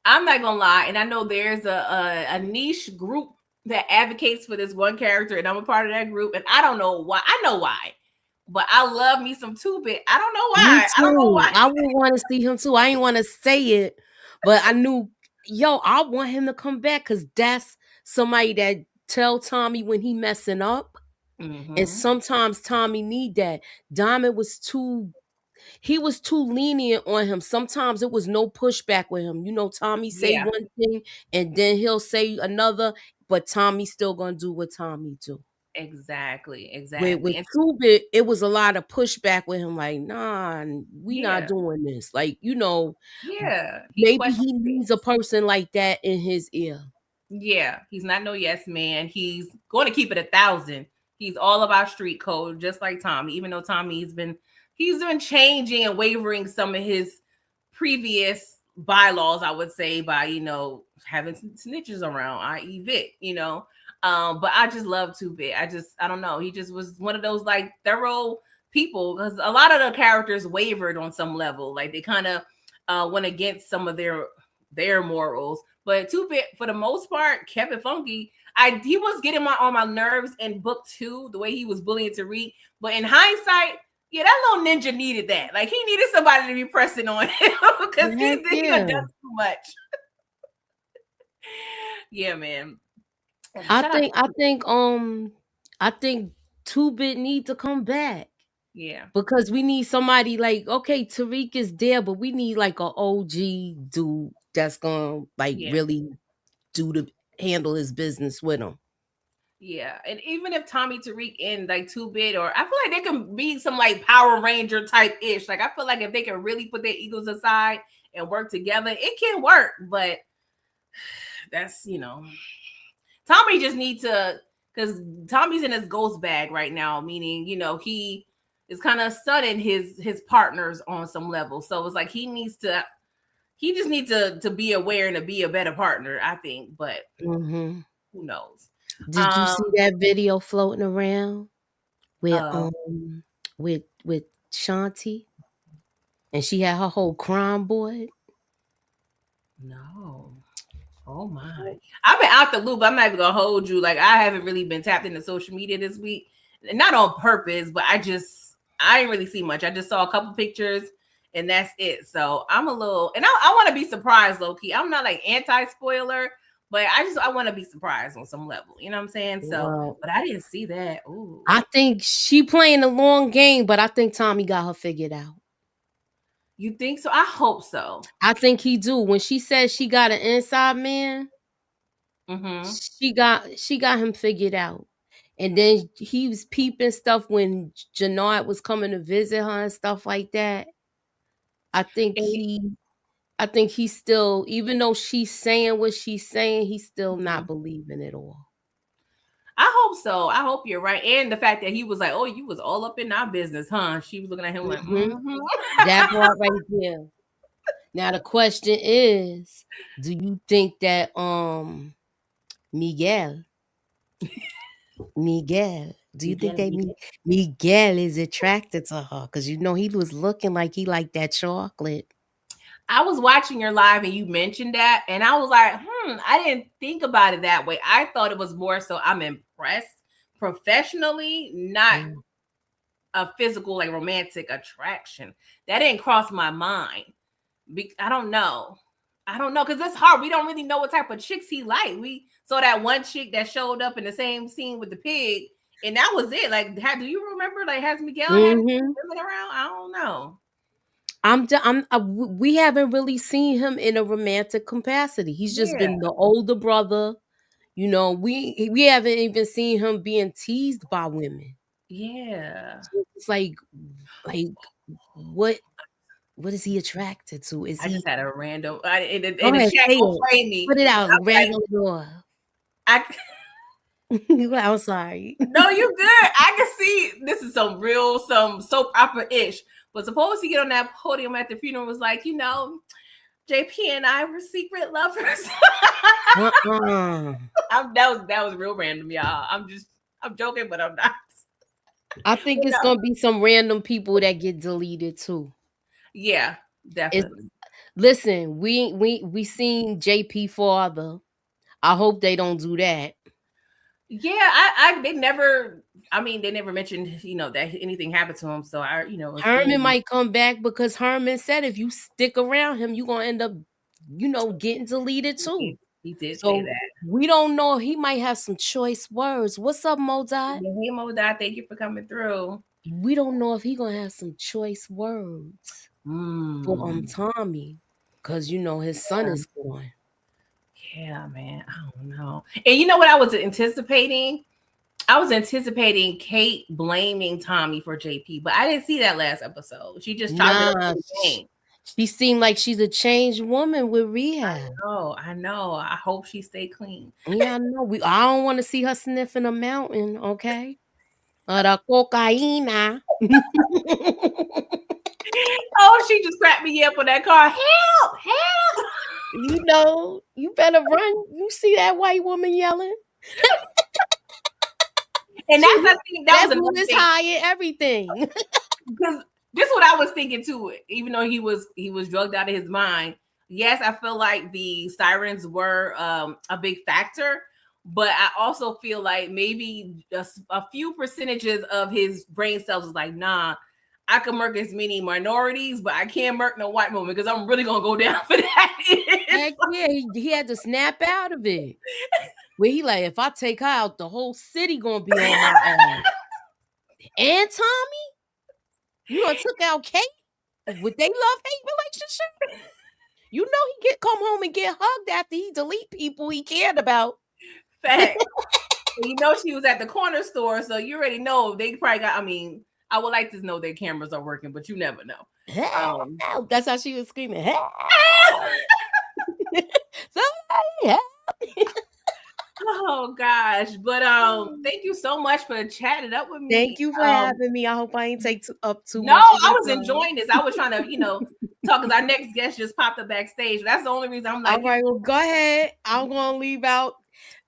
I'm not gonna lie, and I know there's a niche group that advocates for this one character, and I'm a part of that group, and I don't know why. I know why, but I love me some 2-Bit. I don't know why. I don't know why. I would want to see him too. I didn't want to say it, but I knew, I want him to come back because that's somebody that tell Tommy when he messing up. And sometimes Tommy need that. Diamond was too lenient on him. Sometimes it was no pushback with him. Tommy say one thing and then he'll say another, but Tommy's still gonna do what Tommy do. Exactly. With 2-Bit, it was a lot of pushback with him. Like, nah, we not doing this. Like, maybe he needs a person like that in his ear. Yeah, he's not no yes man. He's going to keep it 1,000. He's all about street code, just like Tommy. Even though Tommy's been changing and wavering some of his previous bylaws, I would say, by having snitches around, i.e. Vic. But I just love 2-Bit. I don't know. He just was one of those like thorough people because a lot of the characters wavered on some level. Like they kind of went against some of their morals. But 2-Bit, for the most part, kept it funky. He was getting on my nerves in book 2, the way he was bullying Tariq. But in hindsight, yeah, that little ninja needed that. Like he needed somebody to be pressing on him because he done too much. Yeah, man. I think Two-Bit need to come back. Yeah. Because we need somebody like, okay, Tariq is there, but we need like an OG dude that's gonna like really handle his business with him. Yeah, and even if Tommy, Tariq, and like Two-Bit, or I feel like they can be some like Power Ranger type ish. Like I feel like if they can really put their egos aside and work together, it can work. But that's Tommy just needs to, because Tommy's in his ghost bag right now, meaning he is kind of studying his partners on some level. So it's like he just needs to be aware and to be a better partner, I think. But who knows? Did you see that video floating around with Shanti, and she had her whole crime board? No. Oh my! I've been out the loop. I'm not even gonna hold you. Like I haven't really been tapped into social media this week, not on purpose, but I didn't really see much. I just saw a couple pictures, and that's it. So I'm a little, and I want to be surprised, low key. I'm not like anti-spoiler, but I want to be surprised on some level. You know what I'm saying? So, but I didn't see that. Ooh. I think she playing a long game, but I think Tommy got her figured out. You think so? I hope so. I think he do. When she says she got an inside man, she got him figured out. And then he was peeping stuff when Jannard was coming to visit her and stuff like that. I think he's still, even though she's saying what she's saying, he's still not believing it all. I hope so. I hope you're right. And the fact that he was like, "Oh, you was all up in our business, huh?" She was looking at him like, that part right there. Now the question is, do you think that Miguel, do you think that Miguel is attracted to her? Because he was looking like he liked that chocolate. I was watching your live and you mentioned that, and I was like, I didn't think about it that way. I thought it was more so I'm impressed professionally, not a physical, like romantic attraction. That didn't cross my mind. I don't know, because it's hard. We don't really know what type of chicks he like. We saw that one chick that showed up in the same scene with the pig, and that was it. Like, do you remember? Like, has Miguel had women around? I don't know. We haven't really seen him in a romantic capacity. He's just been the older brother. We haven't even seen him being teased by women. Yeah. So it's like what is he attracted to? I just had a random in the chat play me. Put it out, random door. I'm sorry. No, you good. I can see this is some soap opera-ish. But suppose he get on that podium at the funeral was like, JP and I were secret lovers. That was real random, y'all. I'm joking, but I'm not. I think it's gonna be some random people that get deleted too. Yeah, definitely. Listen, we seen JP father. I hope they don't do that. Yeah, they never mentioned, that anything happened to him. So Herman might come back because Herman said if you stick around him, you're gonna end up, getting deleted too. He did say that. We don't know. He might have some choice words. What's up, Modot? Hey, Modot, thank you for coming through. We don't know if he gonna have some choice words for Tommy, because his son is gone. Yeah, man. I don't know. And you know what I was anticipating? I was anticipating Kate blaming Tommy for JP, but I didn't see that last episode. She just tried to blame. She seemed like she's a changed woman with rehab. I know. I hope she stay clean. Yeah, I know. I don't want to see her sniffing a mountain, okay? The cocaina. Oh, she just cracked me up on that car. Help! You better run. You see that white woman yelling? And I think that was another thing. High and everything. Because this is what I was thinking too. Even though he was drugged out of his mind. Yes, I feel like the sirens were a big factor, but I also feel like maybe a few percentages of his brain cells was like, nah, I can murk as many minorities, but I can't murk no white woman because I'm really gonna go down for that. Heck yeah, he had to snap out of it. Where he like, if I take her out, the whole city gonna be on my ass. and Tommy. You done took out Kate. Would they love-hate relationship? You know he come home and get hugged after he delete people he cared about. Fact. You know she was at the corner store, so you already know they probably got. I mean, I would like to know their cameras are working, but you never know. That's how she was screaming. Somebody Oh gosh, but thank you so much for chatting up with me. Thank you for having me. I hope I ain't take up too no, much. No, I was enjoying this. I was trying to, talk because our next guest just popped up backstage. That's the only reason I'm like, all right, well, go ahead. I'm gonna leave out.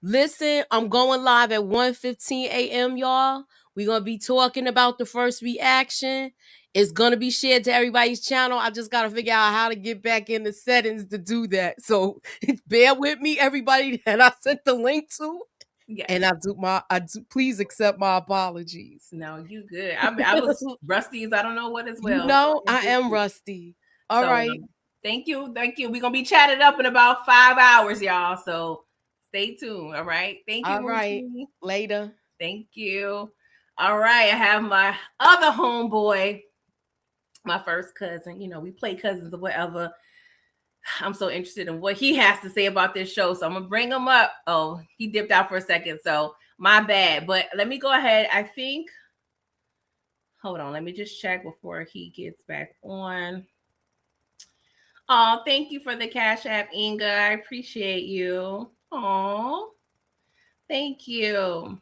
Listen, I'm going live at 1:15 a.m. y'all. We're gonna be talking about the first reaction. It's gonna be shared to everybody's channel. I just gotta figure out how to get back in the settings to do that. So bear with me, everybody that I sent the link to. Yes. And I do please accept my apologies. No, you good. I was rusty as I don't know what as well. No, I am rusty. All right. Thank you. We're gonna be chatted up in about 5 hours, y'all. So stay tuned. All right. Thank you. All right. Later. Thank you. All right. I have my other homeboy, my first cousin. We play cousins or whatever. I'm so interested in what he has to say about this show. So I'm going to bring him up. Oh, he dipped out for a second. So my bad. But let me go ahead. I think. Hold on. Let me just check before he gets back on. Oh, thank you for the Cash App, Inga. I appreciate you. Oh, thank you.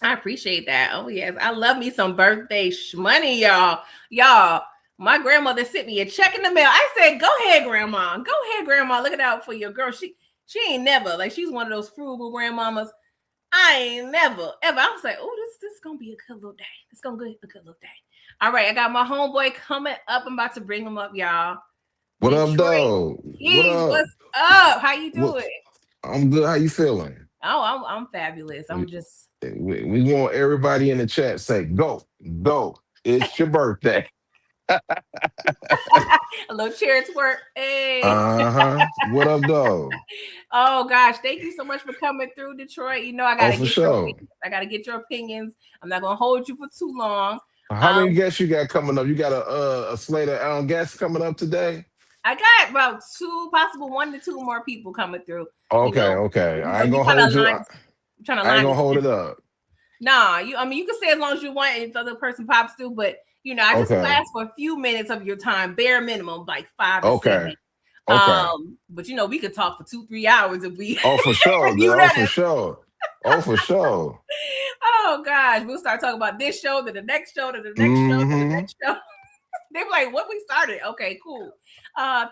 I appreciate that. Oh, yes. I love me some birthday money, y'all. My grandmother sent me a check in the mail. I said, go ahead, Grandma. Go ahead, Grandma. Look it out for your girl. She ain't never, like, she's one of those frugal grandmamas. I ain't never, ever. I was like, oh, this is going to be a good little day. It's going to be a good little day. All right, I got my homeboy coming up. I'm about to bring him up, y'all. What up, dog? What's up? How you doing? I'm good. How you feeling? Oh, I'm fabulous. I'm just... We want everybody in the chat say, go. It's your birthday. A little chair twerk. Hey. What up, dog? Oh gosh, thank you so much for coming through, Detroit. I gotta get your opinions. I gotta get your opinions. I'm not gonna hold you for too long. How many guests you got coming up? You got a slate of guests coming up today? I got about 2, possible 1 to 2 more people coming through. Okay. I ain't gonna hold you. I ain't gonna hold it up. Nah, you can stay as long as you want if the other person pops through, but I just ask for a few minutes of your time, bare minimum, like 5 to 7. But we could talk for 2-3 hours if we. Oh, for sure. For sure. Oh gosh, we'll start talking about this show, to the next show, to the next show, to the next show. They're like, what we started? Okay, cool.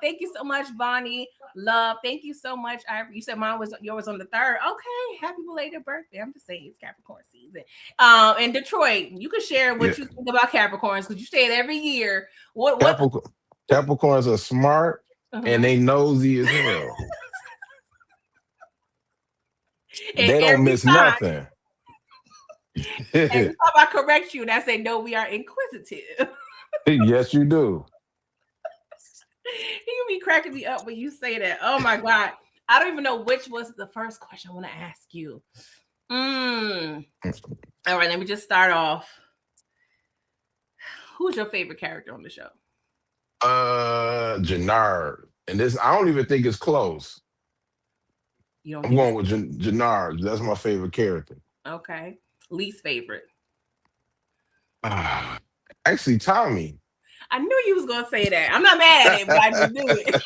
Thank you so much, Bonnie. Love. Thank you so much. You said yours on the 3rd. Okay, happy belated birthday. I'm just saying it's Capricorn season. In Detroit, you can share what you think about Capricorns because you say it every year. What Capricorns are smart and they nosy as hell. They don't miss nothing. Every time I correct you and I say no, we are inquisitive. Yes, you do. You be cracking me up when you say that. Oh my God. I don't even know which was the first question I want to ask you. All right, let me just start off. Who's your favorite character on the show? Jannard. And this, I don't even think it's close. I'm going with Jannard. That's my favorite character. Okay. Least favorite? Actually, Tommy. I knew you was gonna say that. I'm not mad at it, but I just knew it.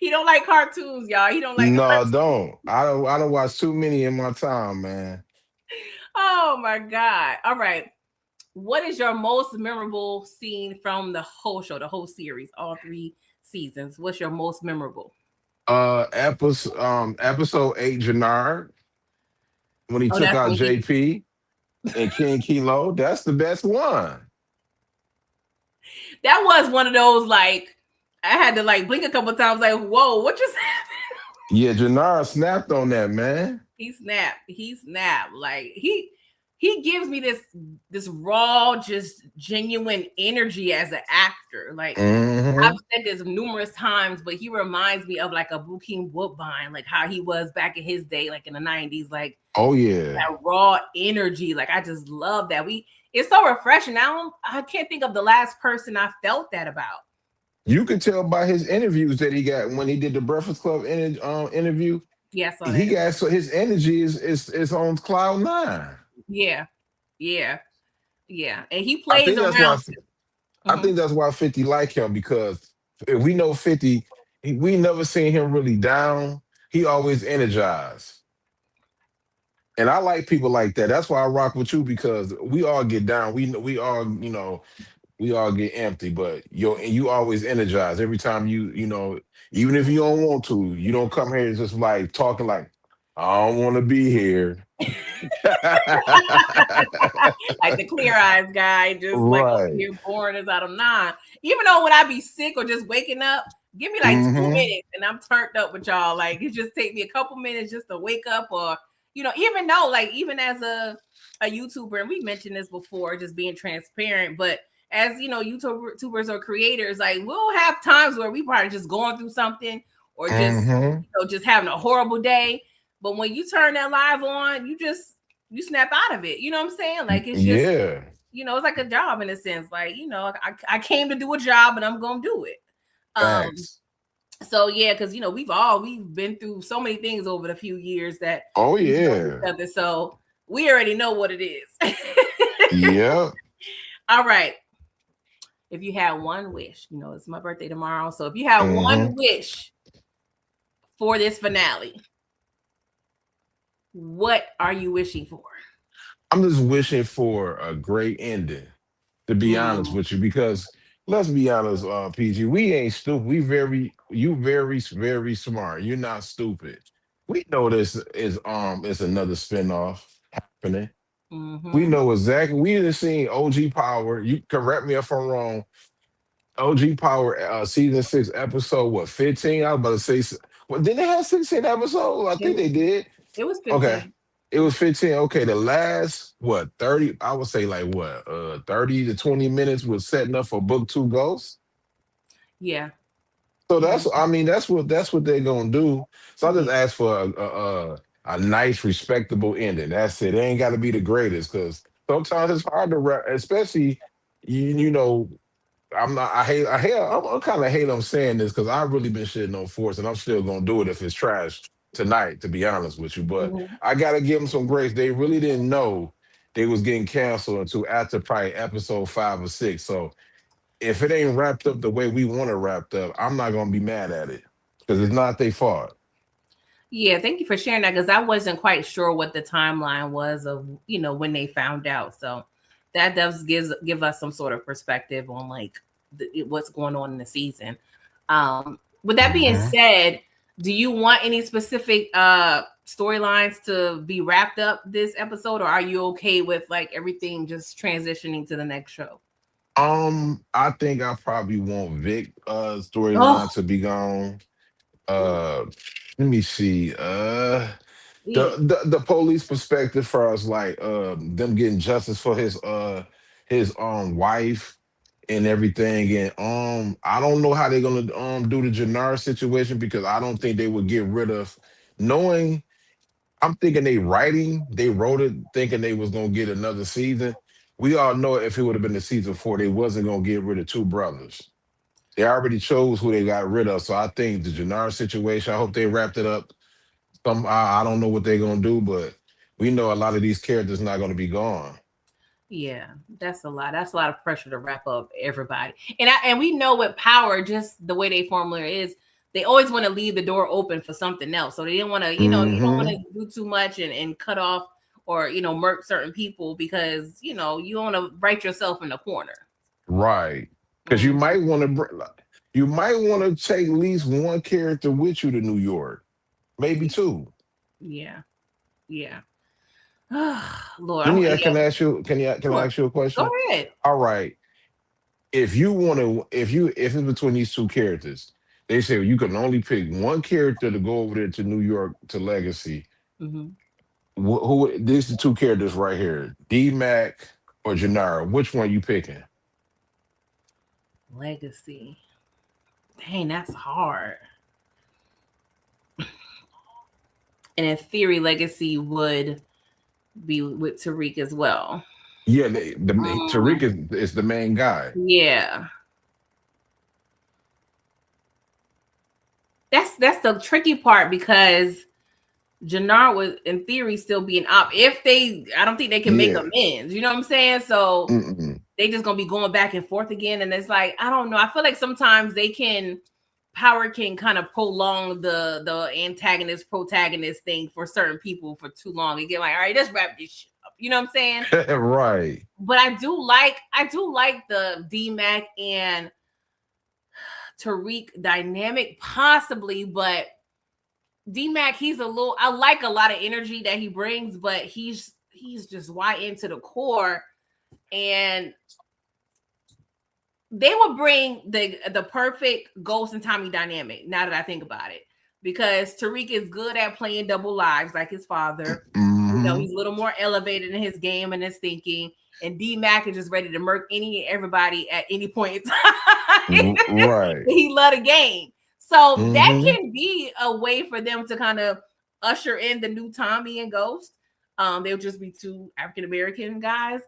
He don't like cartoons, y'all. He don't like. No, I don't. I don't watch too many in my time, man. Oh my God! All right, what is your most memorable scene from the whole show, the whole series, all 3 seasons? What's your most memorable? Episode 8, Jannard, when he took out JP and King Kilo. That's the best one. That was one of those, like, I had to like blink a couple of times, like, whoa, what just happened? Yeah, Jannard snapped on that, man. He snapped. Like he he gives me this raw, just genuine energy as an actor. Like I've said this numerous times, but he reminds me of like a Bokeem Woodbine, like how he was back in his day, like in the 90s. Like that raw energy. Like I just love that. It's so refreshing. I can't think of the last person I felt that about. You could tell by his interviews that he got when he did the Breakfast Club interview. Yes, he got so his energy is on cloud 9. Yeah, and he plays around. I think that's why 50 like him, because if we know 50, we never seen him really down. He always energized. And I like people like that. That's why I rock with you, because we all get down. We all, we all get empty, but you always energize every time even if you don't want to, you don't come here just like talking like, I don't want to be here. Like the Clear Eyes guy, just like you're boring as out of 9. Even though when I be sick or just waking up, give me like 2 minutes and I'm turned up with y'all. Like it just take me a couple minutes just to wake up, or even though like even as a YouTuber, and we mentioned this before, just being transparent, but as YouTubers or creators, like we'll have times where we probably just going through something or just just having a horrible day. But when you turn that live on, you snap out of it. You know what I'm saying? Like it's just it's like a job in a sense. Like I came to do a job and I'm gonna do it. So yeah, because we've been through so many things over the few years that so we already know what it is. Yeah. All right. If you had one wish, it's my birthday tomorrow. So if you had one wish for this finale, what are you wishing for? I'm just wishing for a great ending, to be honest with you, because let's be honest, PG, we ain't stupid. You very, very smart. You're not stupid. We know this is another spinoff happening. We know exactly. We just seen OG Power. You correct me if I'm wrong. OG Power season 6 episode 15? I was about to say, didn't they have 16 episodes? I think they did. It was 15. Okay. It was 15. Okay, the last 30, I would say 30 to 20 minutes was setting up for book 2 Ghosts. Yeah. So that's what they're gonna do. So I just asked for a nice, respectable ending. That's it. It ain't got to be the greatest, because sometimes it's hard to especially I'm kind of hate I'm saying this, because I've really been shitting on Force, and I'm still gonna do it if it's trash tonight, to be honest with you. But I gotta give them some grace. They really didn't know they was getting canceled until after probably episode 5 or 6. So if it ain't wrapped up the way we want it wrapped up, I'm not gonna be mad at it, because it's not their fault. Yeah, thank you for sharing that, because I wasn't quite sure what the timeline was of when they found out. So that does give us some sort of perspective on like what's going on in the season. With that being said, do you want any specific storylines to be wrapped up this episode, or are you okay with like everything just transitioning to the next show? I think I probably want Vic storyline to be gone. Let me see. The police perspective for us, like them getting justice for his wife and everything. And I don't know how they're gonna do the Jannar situation, because I don't think they would get rid of knowing. I'm thinking they wrote it thinking they was gonna get another season. We all know if it would have been the season 4, they wasn't gonna get rid of 2 brothers. They already chose who they got rid of. So I think the Jannar situation, I hope they wrapped it up. I don't know what they're gonna do, but we know a lot of these characters not gonna be gone. Yeah, that's a lot. That's a lot of pressure to wrap up everybody. And we know with Power, just the way they formula is, they always want to leave the door open for something else. So they didn't want to, you don't want to do too much and cut off or murk certain people, because you want to write yourself in the corner. Right. Because you might want to take at least one character with you to New York, maybe 2. Yeah. Lord, can I ask you a question? Go ahead. All right. If it's between these 2 characters, they say you can only pick one character to go over there to New York to Legacy. Who these the two characters right here? D-Mac or Janara? Which one you picking? Legacy. Dang, that's hard. And in theory, Legacy would be with Tariq as well. Yeah, Tariq is the main guy. Yeah. That's the tricky part because Jannar would, in theory, still be an op. I don't think they can make amends. You know what I'm saying? So they just gonna be going back and forth again, and it's like I don't know. I feel like sometimes power can kind of prolong the antagonist protagonist thing for certain people for too long. You get like, all right, let's wrap this shit up. You know what I'm saying? Right. But I do like the D-Mac and Tariq dynamic, possibly, but D-Mac, I like a lot of energy that he brings, but he's just YN to the core. And they would bring the perfect Ghost and Tommy dynamic, now that I think about it. Because Tariq is good at playing double lives like his father. You know, he's a little more elevated in his game and his thinking. And D-Mac is just ready to murk everybody at any point in time. Right. He love the game. So that can be a way for them to kind of usher in the new Tommy and Ghost. They'll just be two African-American guys.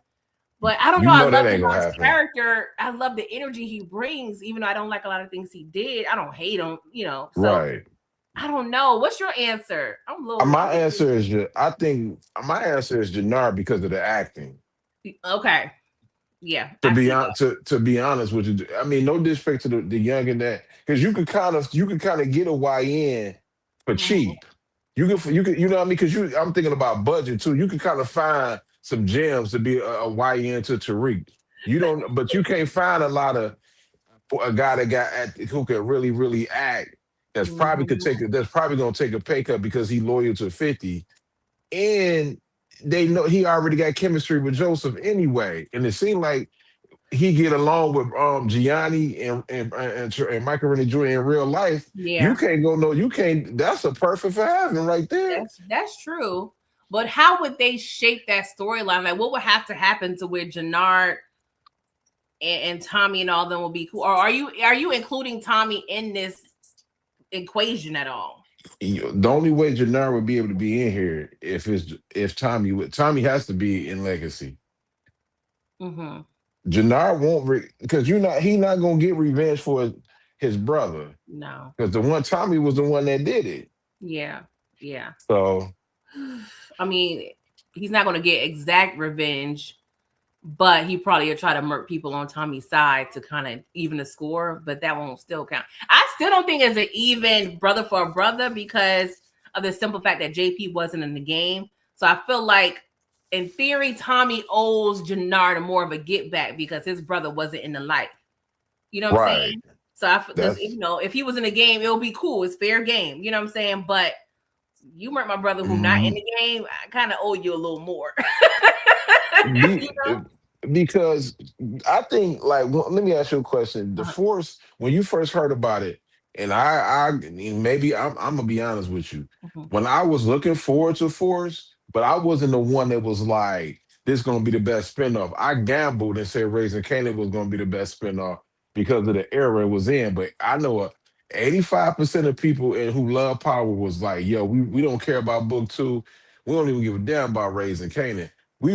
But I don't know. I love his character. I love the energy he brings, even though I don't like a lot of things he did. I don't hate him, you know. So right. I don't know. What's your answer? My answer is Jannar because of the acting. Okay. Yeah. To be honest with you, I mean, no disrespect to the young and that, because you could kind of get a YN for cheap. You know what I mean? Because I'm thinking about budget too. You can kind of find some gems to be a YN to Tariq. But you can't find a guy who can really, really act. That's probably gonna take a pay cut because he's loyal to 50, and they know he already got chemistry with Joseph anyway, and it seemed like he get along with Gianni and Michael Rennie Jr. in real life. Yeah, you can't. That's a perfect for having right there. That's true. But how would they shape that storyline? Like, what would have to happen to where Jannard and Tommy and all of them will be cool? Or are you including Tommy in this equation at all? The only way Jannard would be able to be in here if Tommy has to be in Legacy. Jannard won't because he's not gonna get revenge for his brother. No, because Tommy was the one that did it. Yeah. So, I mean, he's not gonna get exact revenge, but he probably will try to murk people on Tommy's side to kind of even the score, but that won't still count. I still don't think it's an even brother for a brother because of the simple fact that JP wasn't in the game. So I feel like, in theory, Tommy owes Jannard more of a get back because his brother wasn't in the life. You know what I'm saying? So if he was in the game, it'll be cool. It's fair game. You know what I'm saying? But you murked my brother who's not in the game. I kind of owe you a little more. You know? Because I think, let me ask you a question. The Force, when you first heard about it, and I'm gonna be honest with you. When I was looking forward to Force, but I wasn't the one that was like, this is gonna be the best spinoff. I gambled and said Raising Kanan was gonna be the best spinoff because of the era it was in. But I know 85% of people who love Power was like, yo, we don't care about book 2. We don't even give a damn about Raising Kanan. We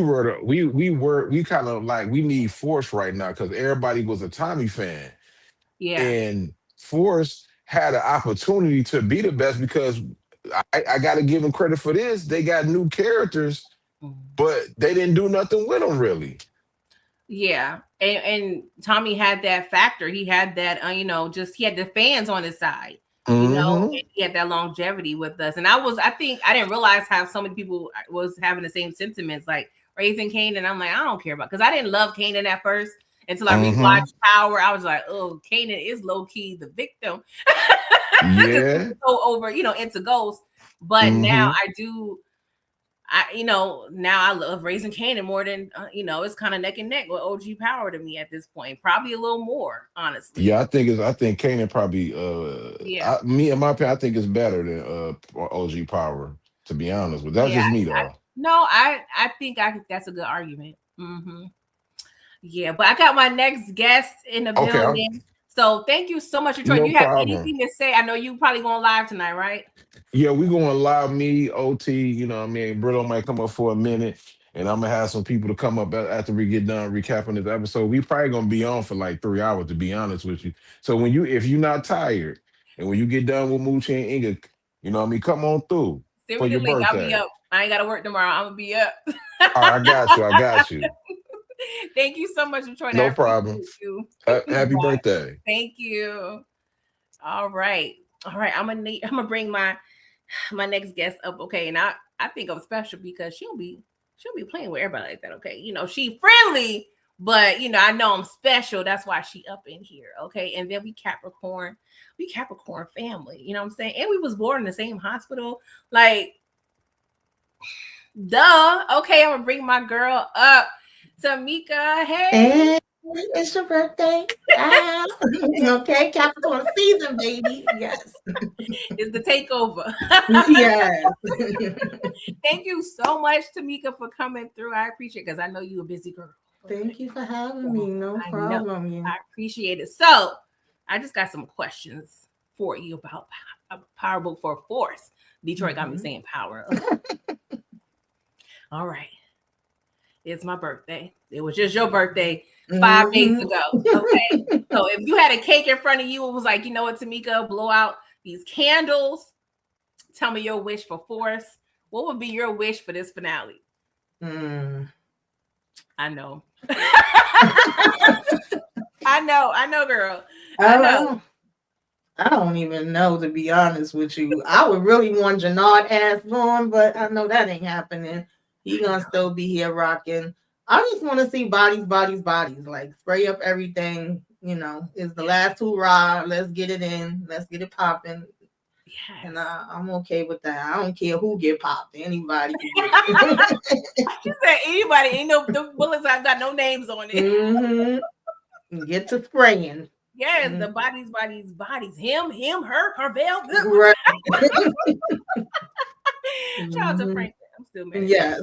kind of like, we need Force right now because everybody was a Tommy fan. Yeah. And Force had an opportunity to be the best because I got to give them credit for this. They got new characters, but they didn't do nothing with them really. Yeah. And Tommy had that factor. He had that, he had the fans on his side. And he had that longevity with us. And I didn't realize how so many people was having the same sentiments, like Raising Kanan. I'm like, I don't care about, because I didn't love Kanan at first until I rewatched Power. I was like, oh, Kanan is low key the victim. Yeah. So over, into Ghost. But now now I love Raising Kanan more than, it's kind of neck and neck with OG Power to me at this point. Probably a little more, honestly. Yeah, I think Kanan probably, me in my opinion, I think it's better than OG Power, to be honest. But that's just me, though. No, I think that's a good argument. Yeah, but I got my next guest in the Okay, building. So thank you so much, Detroit. no Do you have problem. anything to say? I know you probably going live tonight, right? Yeah, we gonna allow me, OT, you know what I mean? Brillo might come up for a minute, and I'm gonna have some people to come up after we get done recapping this episode. We probably gonna be on for like 3 hours, to be honest with you. So if you're not tired, and when you get done with Moochie and Inga, you know what I mean, come on through Send for me the your link. I'll be birthday. up. I ain't gotta work tomorrow. I'm gonna be up. All right, I got you. I got you. Thank you so much, Detroit. I No problem. appreciate you. Happy birthday. Thank you. All right. I'm gonna bring my next guest up. Okay. And I think I'm special because she'll be playing with everybody like that. Okay. You know, she friendly, but you know, I know I'm special. That's why she up in here. Okay. And then we Capricorn family. You know what I'm saying? And we was born in the same hospital. Like, duh. Okay, I'm gonna bring my girl up. Tamika, hey. It's your birthday. Okay, Capricorn season, baby. Yes. It's the takeover. Yes. Thank you so much, Tamika, for coming through. I appreciate it because I know you're a busy girl. Thank you for having me. No problem. I appreciate it. So I just got some questions for you about Power Book for Force. Detroit got me saying power. All right. It's my birthday. It was just your birthday 5 days ago. Okay. So if you had a cake in front of you, it was like, you know what, Tamika, blow out these candles. Tell me your wish for Force. What would be your wish for this finale? I know. I know, girl. I know. I don't even know, to be honest with you. I would really want Jannard ass on, but I know that ain't happening. He gonna still be here rocking. I just want to see bodies. Like spray up everything. You know, it's the last hurrah. Let's get it in. Let's get it popping. Yes. And I'm okay with that. I don't care who get popped. Anybody. She said anybody. Ain't no the bullets. I've got no names on it. Get to spraying. Yes, the bodies. Him, her, Carvel. Right. Shout out to Frank. I'm still mad. Yes.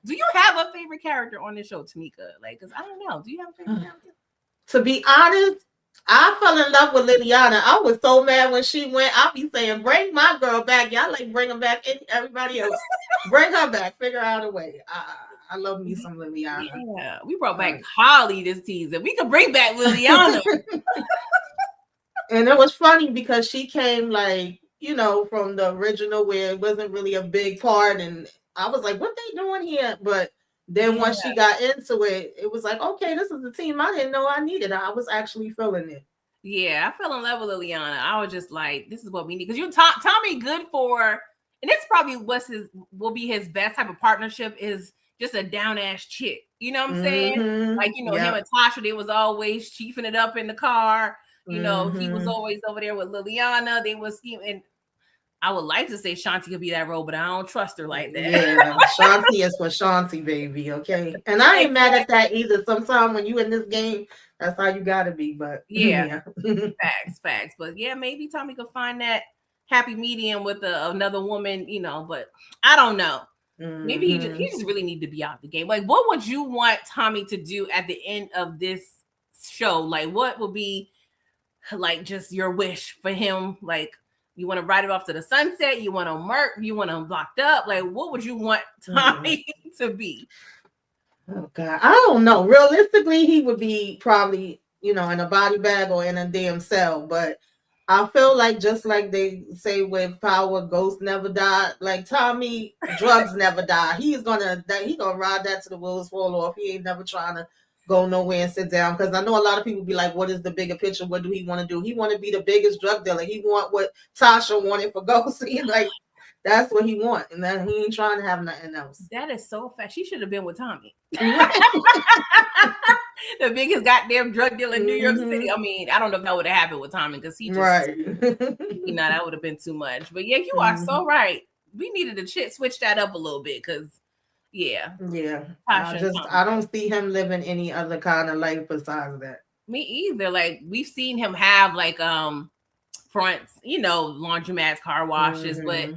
Do you have a favorite character on this show, Tamika? Like, because I don't know. Do you have a favorite character? To be honest, I fell in love with Liliana. I was so mad when she went. I'll be saying, bring my girl back. Y'all like bring her back. Everybody else, bring her back. Figure out a way. I love me some Liliana. Yeah, we brought back Holly this season. We could bring back Liliana. And it was funny because she came like, you know, from the original where it wasn't really a big part. And I was like, what they doing here? But then once she got into it, it was like, okay, this is the team I didn't know I needed. I was actually feeling it. Yeah, I fell in love with Liliana. I was just like, this is what we need. Because you Tommy good for, and this probably will be his best type of partnership is just a down ass chick. You know what I'm saying? Like, you know, him and Tasha, they was always chiefing it up in the car. You know, he was always over there with Liliana. They was scheming. I would like to say Shanti could be that role, but I don't trust her like that. Yeah, Shanti is for Shanti, baby. Okay, and I ain't mad at that either. Sometimes when you in this game, that's how you gotta be. But yeah. Facts. But yeah, maybe Tommy could find that happy medium with another woman. You know, but I don't know. Maybe he just really need to be out the game. Like, what would you want Tommy to do at the end of this show? Like, what would be like just your wish for him? Like, you want to ride it off to the sunset? You want to murk? You want him locked up? Like, what would you want Tommy to be? Oh God, I don't know. Realistically, he would be probably, you know, in a body bag or in a damn cell. But I feel like just like they say with power, ghosts never die. Like Tommy, drugs never die. He gonna ride that to the wheels fall off. He ain't never trying to go nowhere and sit down, because I know a lot of people be like, what is the bigger picture? What do he want to do? He want to be the biggest drug dealer. He want what Tasha wanted for Ghosty. Like, that's what he want, and then he ain't trying to have nothing else. That is so fast. She should have been with Tommy. The biggest goddamn drug dealer in New York City. I mean, I don't know if that would have happened with Tommy, because he just, you know, that would have been too much. But yeah, you are so right. We needed to switch that up a little bit, because yeah. I don't see him living any other kind of life besides that. Me either. Like, we've seen him have like fronts, you know, laundromats, car washes, but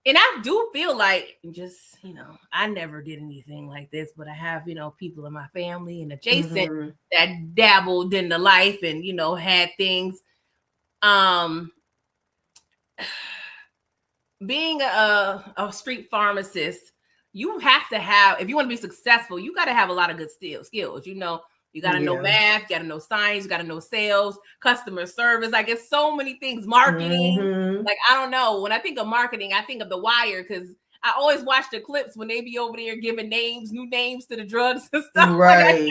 And I do feel like just, I never did anything like this, but I have, people in my family and adjacent that dabbled in the life and, had things. Being a street pharmacist, you have to have, if you want to be successful, you got to have a lot of good skills. You got to know math, you got to know science, you got to know sales, customer service. I guess so many things, marketing. Like, I don't know. When I think of marketing, I think of The Wire, because I always watch the clips when they be over there giving new names to the drugs and stuff. Right.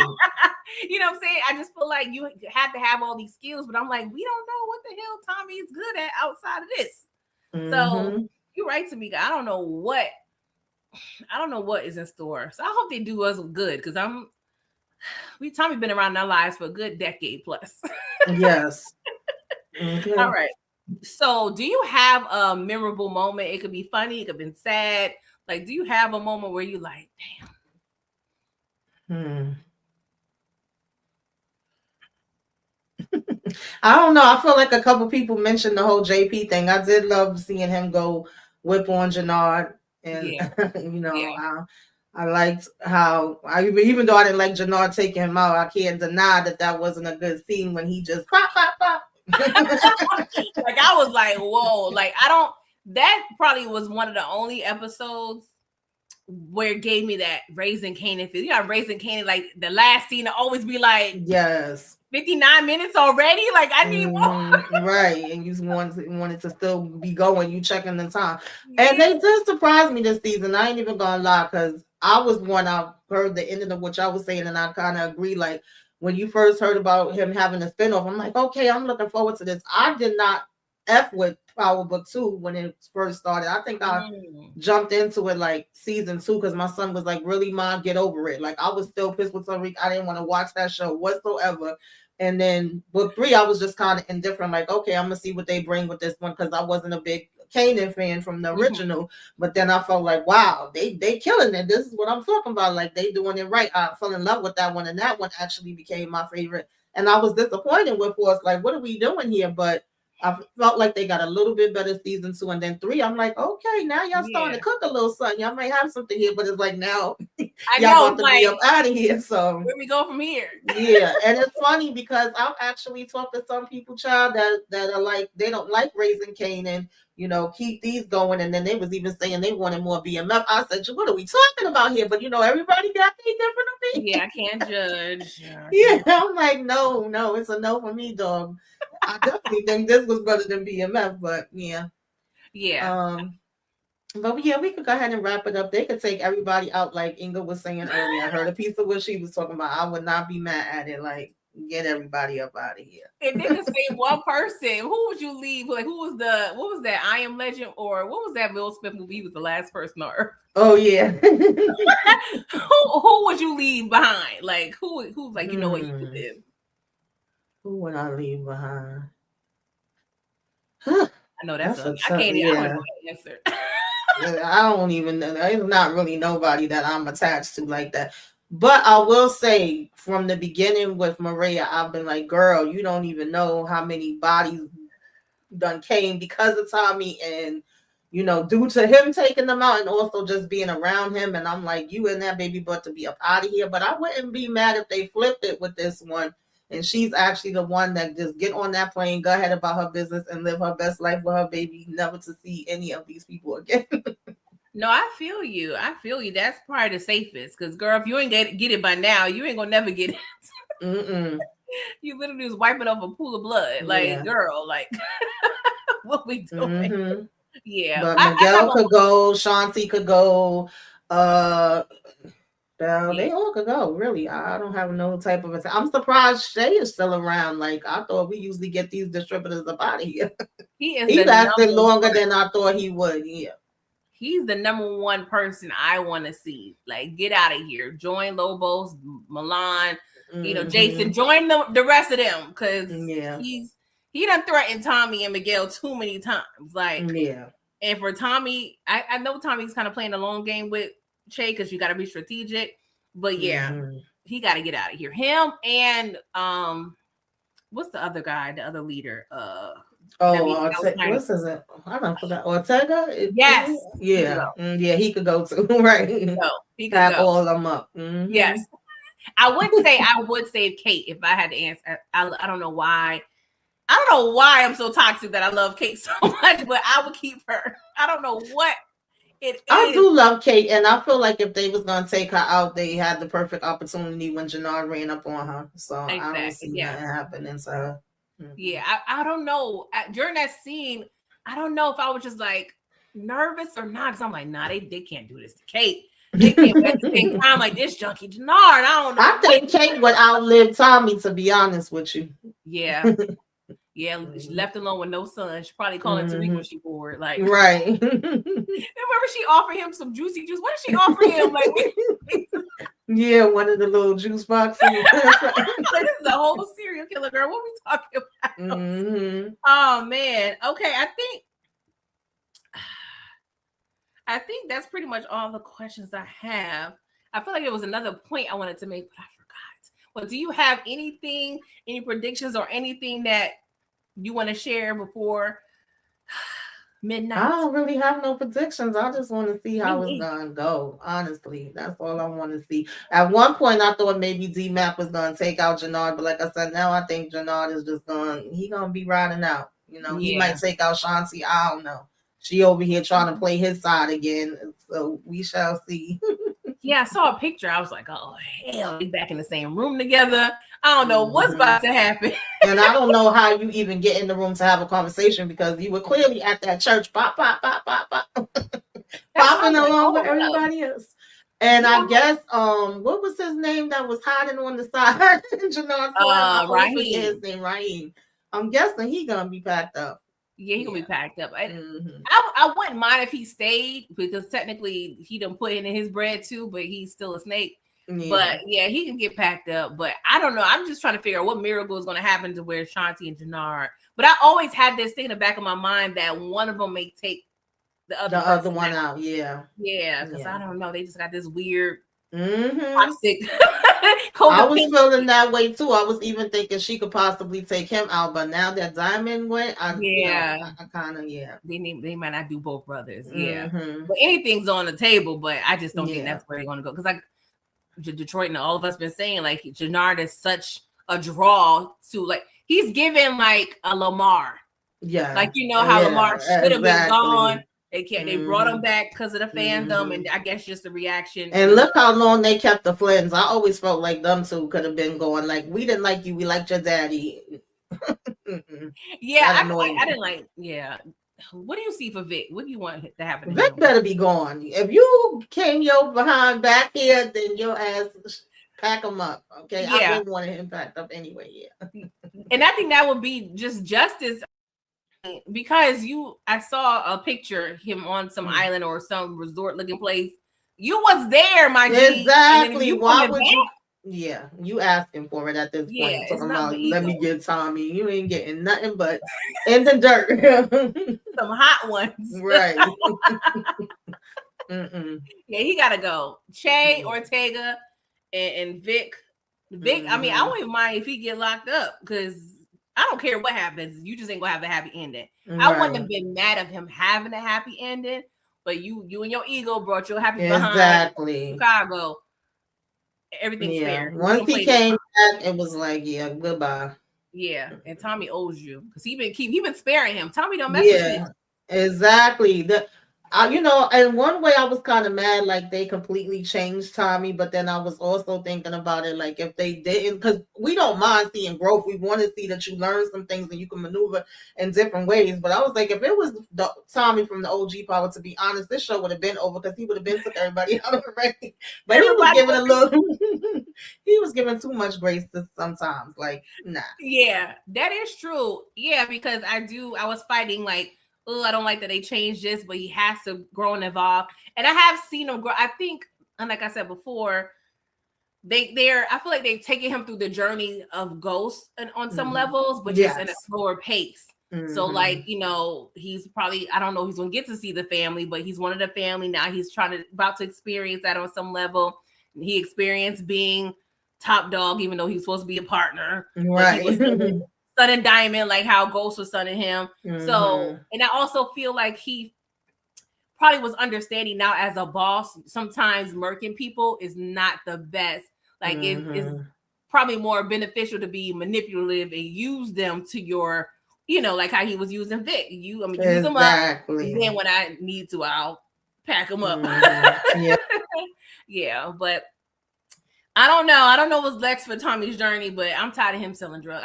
You know what I'm saying? I just feel like you have to have all these skills, but I'm like, we don't know what the hell Tommy is good at outside of this. So you're right, Tamika. I don't know what is in store. So I hope they do us good, because Tommy been around in our lives for a good decade plus. Yes. Okay. All right. So do you have a memorable moment? It could be funny, it could be sad. Like, do you have a moment where you like, damn? I don't know. I feel like a couple people mentioned the whole JP thing. I did love seeing him go whip on Jannard, and I liked how even though I didn't like Jannard taking him out, I can't deny that wasn't a good scene when he just pop pop pop. Like, I was like, whoa, like, that probably was one of the only episodes where it gave me that Raising Kanan feel. You know, Raising Kanan, like the last scene, to always be like, yes, 59 minutes already. Like, I need more. Right, and you wanted to still be going. You checking the time, and they did surprise me this season. I ain't even gonna lie, because I was one. I heard the ending of what y'all was saying, and I kind of agree. Like, when you first heard about him having a spinoff, I'm like, okay, I'm looking forward to this. I did not F with Power Book 2 when it first started. I think I jumped into it like season 2 because my son was like, really, Mom, get over it. Like, I was still pissed with Tariq. I didn't want to watch that show whatsoever. And then book 3, I was just kind of indifferent. Like, okay, I'm going to see what they bring with this one, because I wasn't a big Kanan fan from the original. But then I felt like, wow, they killing it. This is what I'm talking about. Like, they doing it right. I fell in love with that one, and that one actually became my favorite. And I was disappointed with Force. Like, what are we doing here? But I felt like they got a little bit better season 2, and then 3. I'm like, okay, now y'all starting to cook a little something. Y'all might have something here, but it's like now y'all about to be up out of here. So where we go from here? Yeah, and it's funny because I've actually talked to some people, child, that are like, they don't like Raising Kanan. Keep these going. And then they was even saying they wanted more BMF. I said, what are we talking about here? But everybody got their different opinions. Yeah, I can't judge. Yeah, I'm like, no, it's a no for me, dog. I definitely think this was better than BMF, but yeah. But yeah, we could go ahead and wrap it up. They could take everybody out, like Inga was saying earlier. I heard a piece of what she was talking about. I would not be mad at it. Like, get everybody up out of here. And then to say one person, who would you leave? Like, what was that I Am Legend, or what was that Will Smith movie? He was the last person on Earth. Oh yeah. Who would you leave behind? Like, who's like, you know what, you could live? Who would I leave behind? I know that's I can't even answer. I don't even know. There's not really nobody that I'm attached to like that. But I will say, from the beginning with Maria, I've been like, girl, you don't even know how many bodies done came because of Tommy, and due to him taking them out, and also just being around him. And I'm like, you and that baby butt to be up out of here. But I wouldn't be mad if they flipped it with this one, and she's actually the one that just get on that plane, go ahead about her business, and live her best life with her baby, never to see any of these people again. No, I feel you. That's probably the safest. Because, girl, if you ain't get it by now, you ain't gonna never get it. You literally was wiping off a pool of blood. Like, girl, like, what we doing? Yeah. But Miguel could go. Shanti could go. They all could go. Really, I don't have no type of. I'm surprised Shay is still around. Like, I thought we usually get these distributors up out of here. He lasted longer than I thought he would. Yeah. He's the number one person I want to see. Like, get out of here. Join Lobos, Milan, Jason. Join the rest of them, because he done threatened Tommy and Miguel too many times. Like, and for Tommy, I know Tommy's kind of playing a long game with Shay, because you got to be strategic. But he got to get out of here. Him and what's the other guy? The other leader? Oh, what's his name? I don't forget. Ortega? Yes. Yeah. Yeah, he could go too. Right. He could Pack go. all of them up. Yes. I would save Kate if I had to answer. I don't know why. I don't know why I'm so toxic that I love Kate so much, but I would keep her. I don't know what it is. I do love Kate, and I feel like if they was gonna take her out, they had the perfect opportunity when Jannard ran up on her. So I don't see that happening to her. Yeah, I don't know. During that scene, I don't know if I was just like nervous or not, because I'm like, nah, they can't do this to Kate. They can't at the same time like this junkie Jannard. I don't know. I think Kate would outlive Tommy, to be honest with you. Yeah. Yeah, she left alone with no son. She probably called it Tariq when she bored. Like, right. Remember she offered him some juicy juice. What did she offer him? Like, yeah, one of the little juice boxes. This is a whole serial killer, girl. What are we talking about? Oh man. Okay, I think that's pretty much all the questions I have. I feel like there was another point I wanted to make, but I forgot. Well, do you have anything, any predictions or anything that you want to share before midnight? I don't really have no predictions. I just want to see how it's gonna go. Honestly, that's all I want to see. At one point, I thought maybe D-Mac was gonna take out Jannard, but like I said, now I think Jannard is just gonna be riding out. You know, he might take out Shanti. I don't know. She over here trying to play his side again, so we shall see. Yeah, I saw a picture. I was like, oh hell, we back in the same room together. I don't know what's about to happen. And I don't know how you even get in the room to have a conversation, because you were clearly at that church popping along with everybody else. And I guess what was his name that was hiding on the side? Raheem. His name, Raheem. I'm guessing he gonna be packed up. Yeah, he gonna be packed up. I wouldn't mind if he stayed, because technically he done put in his bread too, but he's still a snake. Yeah. But yeah, he can get packed up. But I don't know. I'm just trying to figure out what miracle is going to happen to where Shanti and Jannard. But I always had this thing in the back of my mind that one of them may take the other one out. Yeah. Yeah, because I don't know. They just got this weird toxic. I was feeling that way too. I was even thinking she could possibly take him out, but now that Diamond went, I kind of they might not do both brothers. But anything's on the table, but I just don't think that's where they're going to go, because like Detroit and all of us been saying, like Jannard is such a draw to, like, he's given like a Lamar. Yeah, like you know how Lamar should have been gone. They brought him back because of the fandom, and I guess just the reaction. And look how long they kept the Flintons. I always felt like them two could have been going. Like, we didn't like you, we liked your daddy. Yeah, I didn't like. Yeah, what do you see for Vic? What do you want to happen? Vic better be gone. If you came your behind back here, then your ass pack him up. Okay, I didn't want him packed up anyway. Yeah, and I think that would be just justice. Because I saw a picture of him on some island or some resort looking place. You was there, my G. Exactly. Why would you? Yeah, you asking for it at this point. Talking about, let me get Tommy. You ain't getting nothing but in the dirt. Some hot ones. Right. Yeah, he gotta go. Che, Ortega, and Vic. Vic, I mean, I don't even mind if he get locked up, because I don't care what happens. You just ain't gonna have a happy ending. Right. I wouldn't have been mad of him having a happy ending, but you and your ego brought your happy behind Chicago. Everything's fair. Once he came back, it was like, goodbye. Yeah, and Tommy owes you, because he been sparing him. Tommy don't mess with him. Exactly. And one way I was kind of mad, like they completely changed Tommy, but then I was also thinking about it, like if they didn't, because we don't mind seeing growth. We want to see that you learn some things and you can maneuver in different ways. But I was like, if it was the Tommy from the OG Power, to be honest, this show would have been over, because he would have been took everybody out of the race. But he was giving a little, he was giving too much grace sometimes. Like, nah. Yeah, that is true. Yeah, because I was fighting like, oh, I don't like that they changed this, but he has to grow and evolve. And I have seen him grow. I think, and like I said before, I feel like they've taken him through the journey of Ghost on some levels, but just at a slower pace. So like, he's probably, I don't know, he's gonna get to see the family, but he's one of the family now. He's about to experience that on some level. He experienced being top dog, even though he's supposed to be a partner. Right. sunning Diamond, like how Ghost was sunning him. Mm-hmm. So, and I also feel like he probably was understanding now as a boss, sometimes murking people is not the best. Like it's probably more beneficial to be manipulative and use them to your, like how he was using Vic. Use them up. And then when I need to, I'll pack them up. Yeah. Yeah, but I don't know. I don't know what's next for Tommy's journey, but I'm tired of him selling drugs.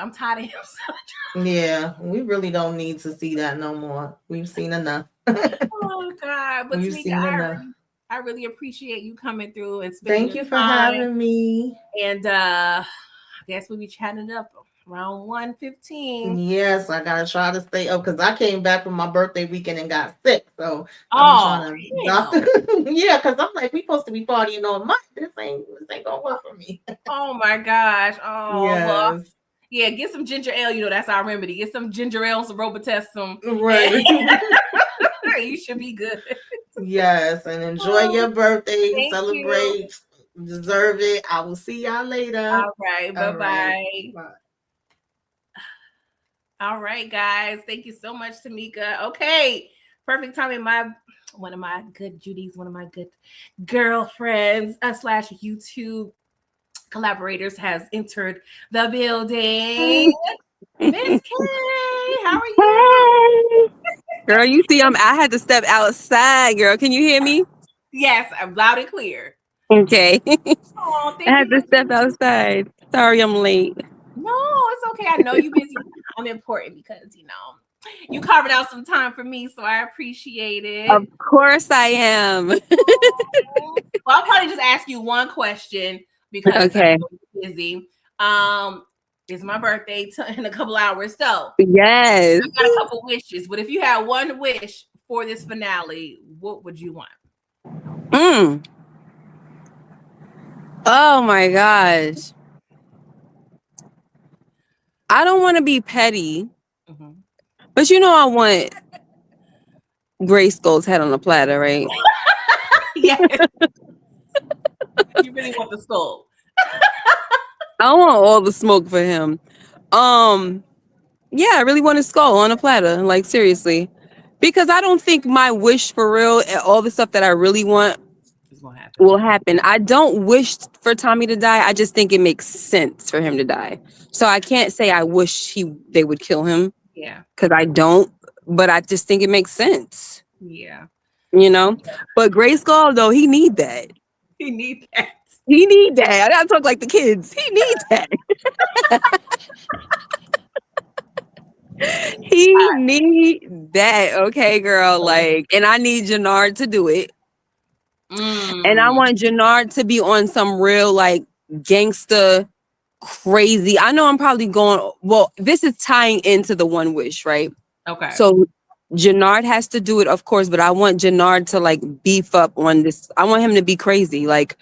Yeah, we really don't need to see that no more. We've seen enough. Oh God! But Tamika, I really appreciate you coming through and spending. Thank you for having me. And I guess we'll be chatting up around 1:15. Yes, I gotta try to stay up because I came back from my birthday weekend and got sick. So I'm trying to yeah, because I'm like, we supposed to be partying all month. This ain't gonna work for me. Oh my gosh. Oh yes. Well, yeah, get some ginger ale, that's our remedy. Get some ginger ale, some Robitussin. Right. You should be good. Yes, and enjoy your birthday. Celebrate. You deserve it. I will see y'all later. All right. Bye-bye. Bye. All right, guys. Thank you so much, Tamika. Okay. Perfect timing. One of my good girlfriends / YouTube collaborators has entered the building. Miss Kay, how are you? Hey. Girl, you see, I had to step outside, girl. Can you hear me? Yes, I'm loud and clear. Okay. Oh, I had to step outside. Sorry, I'm late. No, it's okay. I know you're busy. I'm important because, you carving out some time for me, so I appreciate it. Of course I am. Well, I'll probably just ask you one question because I'm busy. It's my birthday in a couple hours, so yes, I've got a couple wishes. But if you had one wish for this finale, what would you want? Oh my gosh. I don't want to be petty, but I want Grayskull's head on a platter, right? Yeah. You really want the skull. I want all the smoke for him. Yeah, I really want his skull on a platter, like seriously. Because I don't think my wish for real and all the stuff that I really want will happen. I don't wish for Tommy to die. I just think it makes sense for him to die. So I can't say I wish they would kill him. Yeah. Because I don't, but I just think it makes sense. Yeah. But Grayskull, though, he need that. He need that. He need that. I gotta talk like the kids. He needs that. He need that. Okay, girl. Like, and I need Jannard to do it. And I want Jannard to be on some real like gangster crazy. I know I'm probably going. Well, this is tying into the one wish, right? Okay. So Jannard has to do it, of course, but I want Jannard to like beef up on this. I want him to be crazy. Like,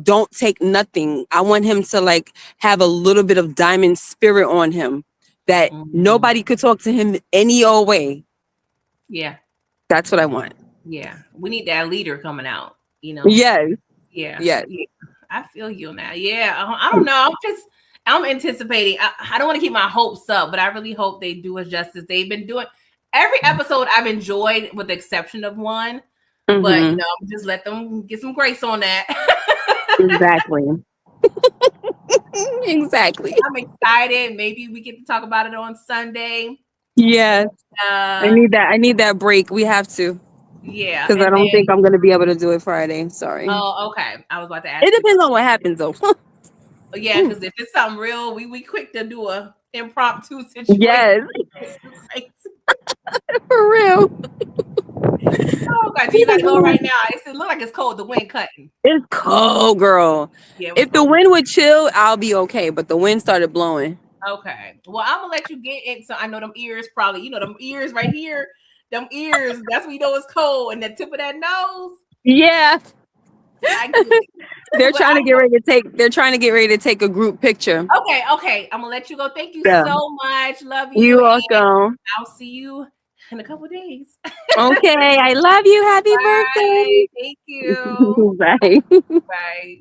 don't take nothing. I want him to like have a little bit of Diamond spirit on him that nobody could talk to him any old way. Yeah. That's what I want. Yeah. We need that leader coming out, Yes. Yeah. Yes. Yeah. I feel you now. Yeah. I don't know. I'm anticipating. I don't want to keep my hopes up, but I really hope they do us justice. They've been doing every episode I've enjoyed with the exception of one, but just let them get some grace on that. Exactly. Exactly. I'm excited. Maybe we get to talk about it on Sunday. Yes. I need that break. We have to. Yeah. Because I don't think I'm going to be able to do it Friday. Sorry. Oh, okay. I was about to ask. It depends on what happens, though. Yeah, because if it's something real, we quick to do a impromptu situation. Yes. For real. Oh God, you gotta go right now. It looks like it's cold. The wind cutting. It's cold, girl. Yeah, if the wind would chill, I'll be okay. But the wind started blowing. Okay. Well, I'm gonna let you get in. So I know them ears probably. Them ears right here. Them ears. That's when you know it's cold. And the tip of that nose. Yeah. They're trying to get ready to take a group picture. Okay. I'm gonna let you go. Thank you so much. Love you. You're welcome. I'll see you in a couple days. Okay. I love you. Happy birthday. Thank you. Bye. Bye.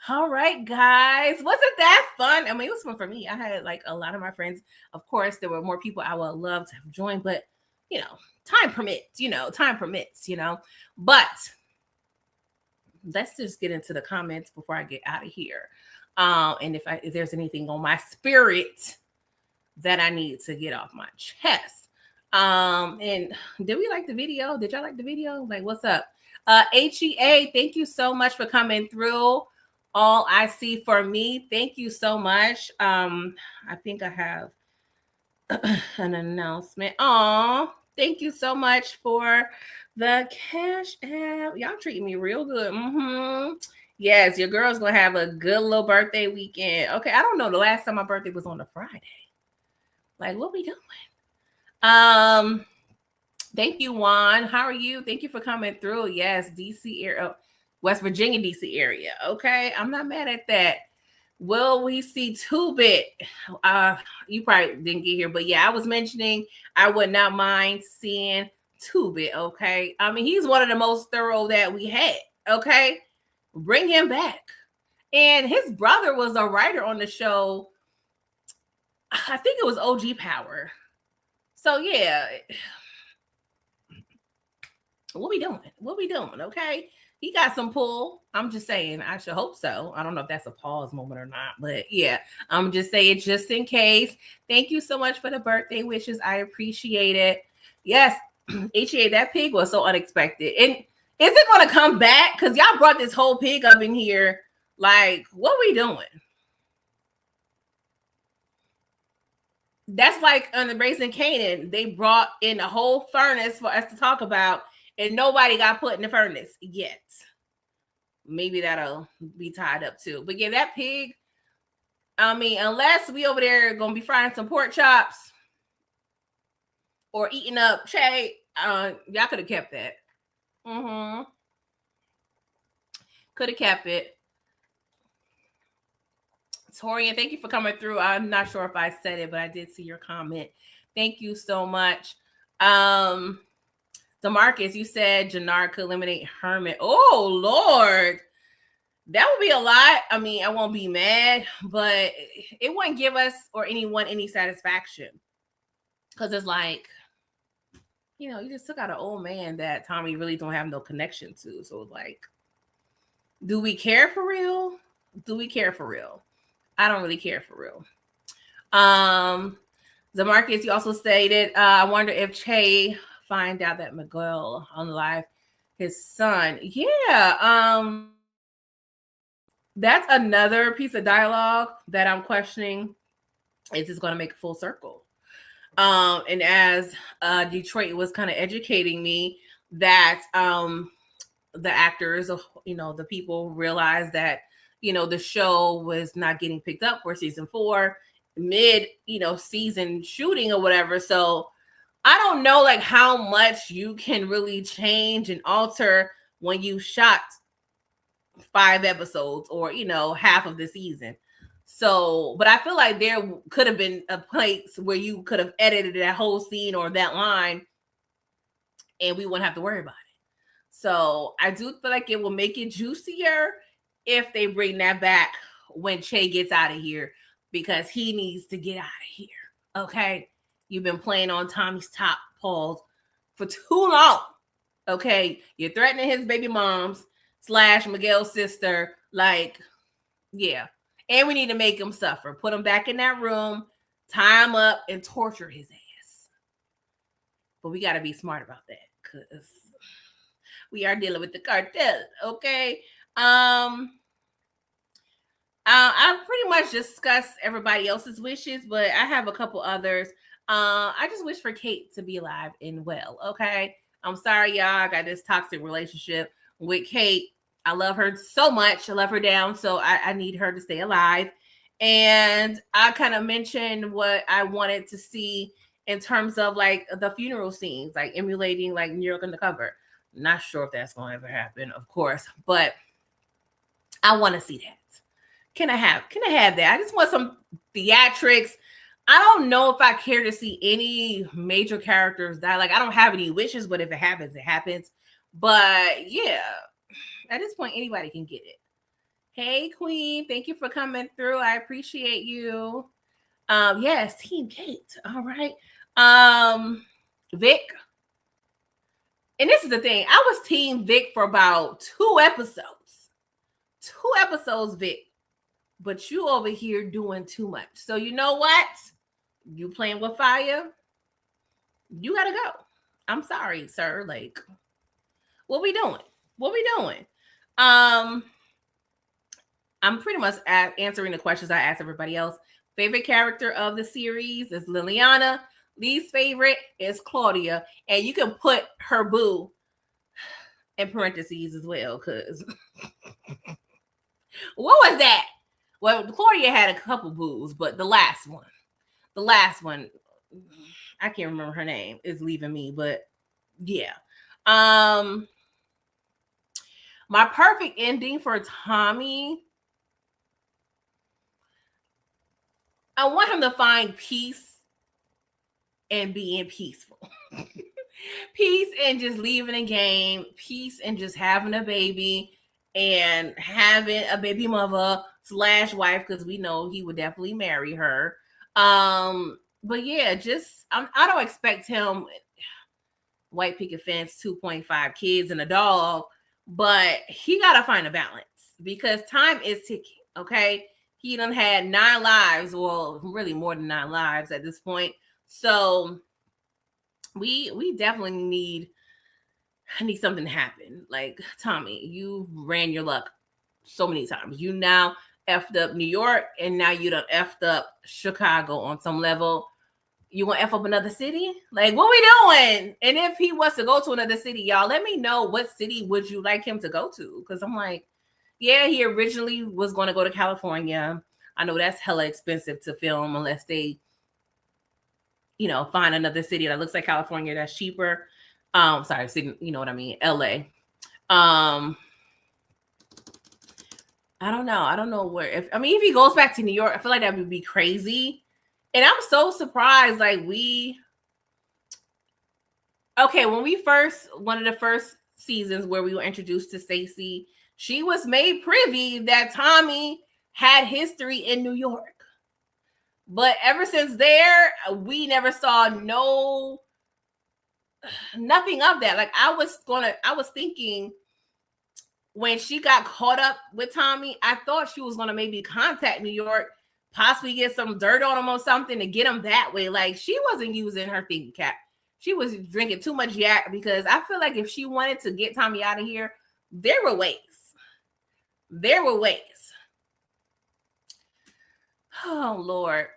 All right, guys. Wasn't that fun? I mean, it was fun for me. I had like a lot of my friends. Of course, there were more people I would love to have joined, but time permits, But let's just get into the comments before I get out of here. And if there's anything on my spirit that I need to get off my chest. And did we like the video? Did y'all like the video? Like, what's up? HEA, thank you so much for coming through. All I see for me. Thank you so much. I think I have an announcement. Aw, thank you so much for the cash app. Y'all treating me real good. Yes, your girl's gonna have a good little birthday weekend. Okay, I don't know the last time my birthday was on a Friday. Like, what we doing? Thank you, Juan. How are you? Thank you for coming through. Yes, DC area, West Virginia, DC area. Okay, I'm not mad at that. Will we see 2-Bit? You probably didn't get here, but yeah, I was mentioning I would not mind seeing 2-Bit. Okay, I mean, he's one of the most thorough that we had. Okay, bring him back. And his brother was a writer on the show. I think it was OG Power. So yeah, what we doing? What we doing? Okay, he got some pull. I'm just saying. I should hope so. I don't know if that's a pause moment or not, but yeah, I'm just saying just in case. Thank you so much for the birthday wishes. I appreciate it. Yes, HEA, that pig was so unexpected. And is it going to come back? Because y'all brought this whole pig up in here. Like, what we doing? That's like on the Raising Canaan. They brought in a whole furnace for us to talk about, and nobody got put in the furnace yet. Maybe that'll be tied up too. But yeah, that pig, I mean, unless we over there going to be frying some pork chops or eating up Che, y'all could have kept that. Could have kept it. Torian, thank you for coming through. I'm not sure if I said it, but I did see your comment. Thank you so much. DeMarcus, you said Jannard could eliminate Herman. Oh, Lord. That would be a lot. I mean, I won't be mad, but it wouldn't give us or anyone any satisfaction. Because it's like, you just took out an old man that Tommy really don't have no connection to. So it's like, do we care for real? Do we care for real? I don't really care for real. DeMarcus, you also stated, I wonder if Che find out that Miguel unalive his son. Yeah. That's another piece of dialogue that I'm questioning. Is this going to make a full circle? And as Detroit was kind of educating me that the actors, the people realized that the show was not getting picked up for season 4, mid, season shooting or whatever. So I don't know like how much you can really change and alter when you shot 5 episodes or, half of the season. So, but I feel like there could have been a place where you could have edited that whole scene or that line and we wouldn't have to worry about it. So I do feel like it will make it juicier if they bring that back when Che gets out of here, because he needs to get out of here. Okay. You've been playing on Tommy's top paws for too long. Okay. You're threatening his baby moms / Miguel's sister. Like, yeah. And we need to make him suffer. Put him back in that room, tie him up, and torture his ass. But we got to be smart about that because we are dealing with the cartel. Okay. I've pretty much discussed everybody else's wishes, but I have a couple others. I just wish for Kate to be alive and well. Okay. I'm sorry, y'all. I got this toxic relationship with Kate. I love her so much. I love her down. So I need her to stay alive. And I kind of mentioned what I wanted to see in terms of like the funeral scenes, like emulating like New York Undercover. Not sure if that's going to ever happen, of course, but I want to see that. Can I have that? I just want some theatrics. I don't know if I care to see any major characters die. Like, I don't have any wishes, but if it happens, it happens. But yeah, at this point, anybody can get it. Hey, Queen. Thank you for coming through. I appreciate you. Yes, Team Kate. All right. Vic. And this is the thing. I was Team Vic for about 2 episodes. 2 episodes, Vic. But you over here doing too much. So you know what? You playing with fire. You gotta go. I'm sorry, sir. Like, what we doing? What we doing? I'm pretty much answering the questions I asked everybody else. Favorite character of the series is Liliana. Least favorite is Claudia. And you can put her boo in parentheses as well, because what was that? Well, Claudia had a couple boos, but the last one, I can't remember her name, is leaving me, but yeah. My perfect ending for Tommy, I want him to find peace and being peaceful. Peace and just leaving a game, peace and just having a baby and having a baby mother / wife, because we know he would definitely marry her. But yeah, just I don't expect him white picket fence, 2.5 kids and a dog, but he gotta find a balance because time is ticking. Okay, he done had 9 lives, well, really more than 9 lives at this point. So we definitely need something to happen. Like, Tommy, you ran your luck so many times. You now effed up New York, and now you done effed up Chicago on some level. You want to F up another city? Like, what we doing? And if he wants to go to another city, y'all, let me know what city would you like him to go to? Because I'm like, yeah, he originally was going to go to California. I know that's hella expensive to film unless they, find another city that looks like California that's cheaper. Sorry, city, you know what I mean? LA. I don't know. I don't know where. If he goes back to New York, I feel like that would be crazy. And I'm so surprised. Like, when one of the first seasons where we were introduced to Stacey, she was made privy that Tommy had history in New York. But ever since there, we never saw nothing of that. Like, I was thinking when she got caught up with Tommy, I thought she was gonna maybe contact New York, possibly get some dirt on him or something to get him that way. Like, she wasn't using her thinking cap. She was drinking too much yak, because I feel like if she wanted to get Tommy out of here, there were ways. Oh, Lord.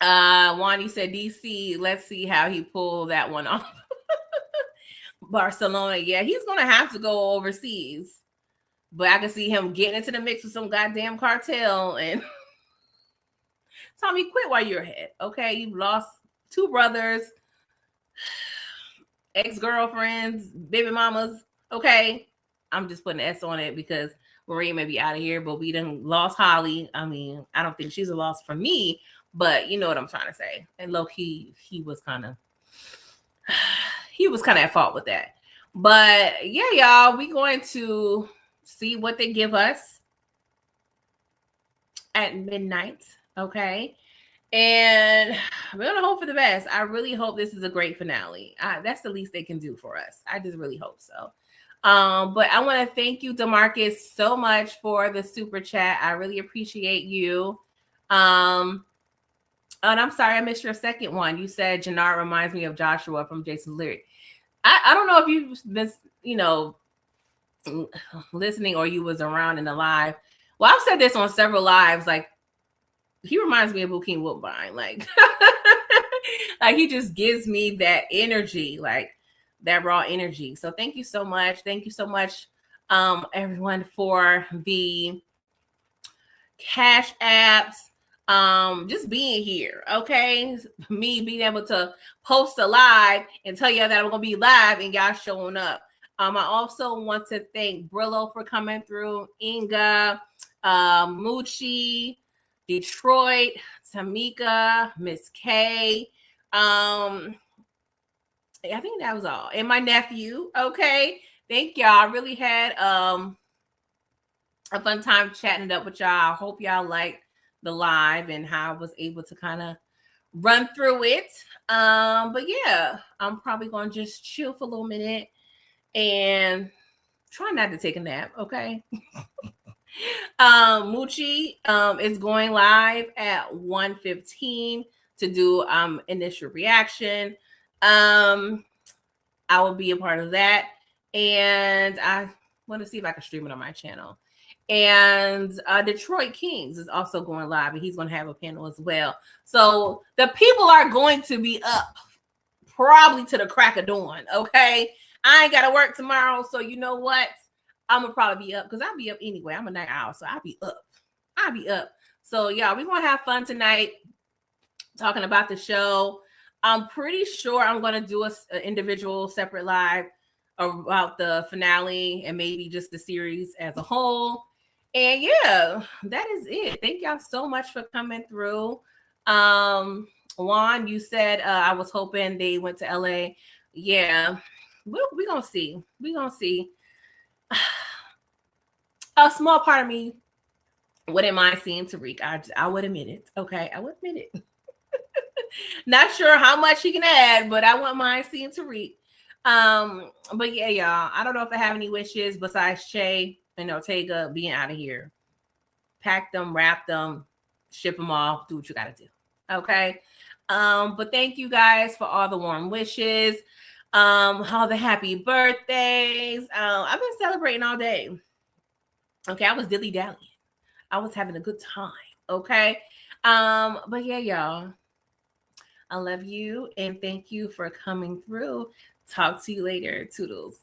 Wani said DC, let's see how he pulled that one off. Barcelona, yeah, he's gonna have to go overseas, but I can see him getting into the mix with some goddamn cartel. And Tommy, quit while you're ahead. Okay, you've lost 2 brothers, ex-girlfriends, baby mamas. Okay, I'm just putting an S on it because Maria may be out of here, but we done lost Holly. I mean, I don't think she's a loss for me, but you know what I'm trying to say. And low-key, he was kind of at fault with that. But yeah, y'all, we going to see what they give us at midnight. Okay. And we're going to hope for the best. I really hope this is a great finale. That's the least they can do for us. I just really hope so. But I want to thank you, DeMarcus, so much for the super chat. I really appreciate you. And I'm sorry I missed your second one. You said Jannard reminds me of Joshua from Jason Lyric. I don't know if you've been, listening or you was around in the live. Well, I've said this on several lives. Like, he reminds me of Bokeem Woodbine. Like, like, he just gives me that energy, like that raw energy. So thank you so much. Thank you so much, everyone, for the Cash Apps. Just being here, okay? Me being able to post a live and tell you that I'm gonna be live and y'all showing up. I also want to thank Brillo for coming through, Inga, Moochie, Detroit, Tamika, Miss K. I think that was all. And my nephew, okay? Thank y'all. I really had a fun time chatting it up with y'all. I hope y'all liked the live and how I was able to kind of run through it. But yeah, I'm probably gonna just chill for a little minute and try not to take a nap. Okay. Moochie is going live at 1:15 to do initial reaction. I will be a part of that, and I want to see if I can stream it on my channel. And Detroit Kings is also going live, and he's going to have a panel as well. So the people are going to be up probably to the crack of dawn. Okay, I ain't got to work tomorrow, so you know what? I'm gonna probably be up because I'll be up anyway. I'm a night owl, so I'll be up. So yeah, we're gonna have fun tonight talking about the show. I'm pretty sure I'm gonna do an individual separate live about the finale and maybe just the series as a whole. And yeah, that is it. Thank y'all so much for coming through. Juan, you said I was hoping they went to LA. Yeah, we're gonna see. We're gonna see. A small part of me wouldn't mind seeing Tariq. I would admit it. Okay, I would admit it. Not sure how much he can add, but I wouldn't mind seeing Tariq. But yeah, y'all, I don't know if I have any wishes besides Shay and Ortega being out of here. Pack them, wrap them, ship them off, do what you gotta do. Okay. But thank you guys for all the warm wishes, all the happy birthdays. I've been celebrating all day. Okay, I was dilly-dallying. I was having a good time. Okay. But yeah, y'all. I love you and thank you for coming through. Talk to you later. Toodles.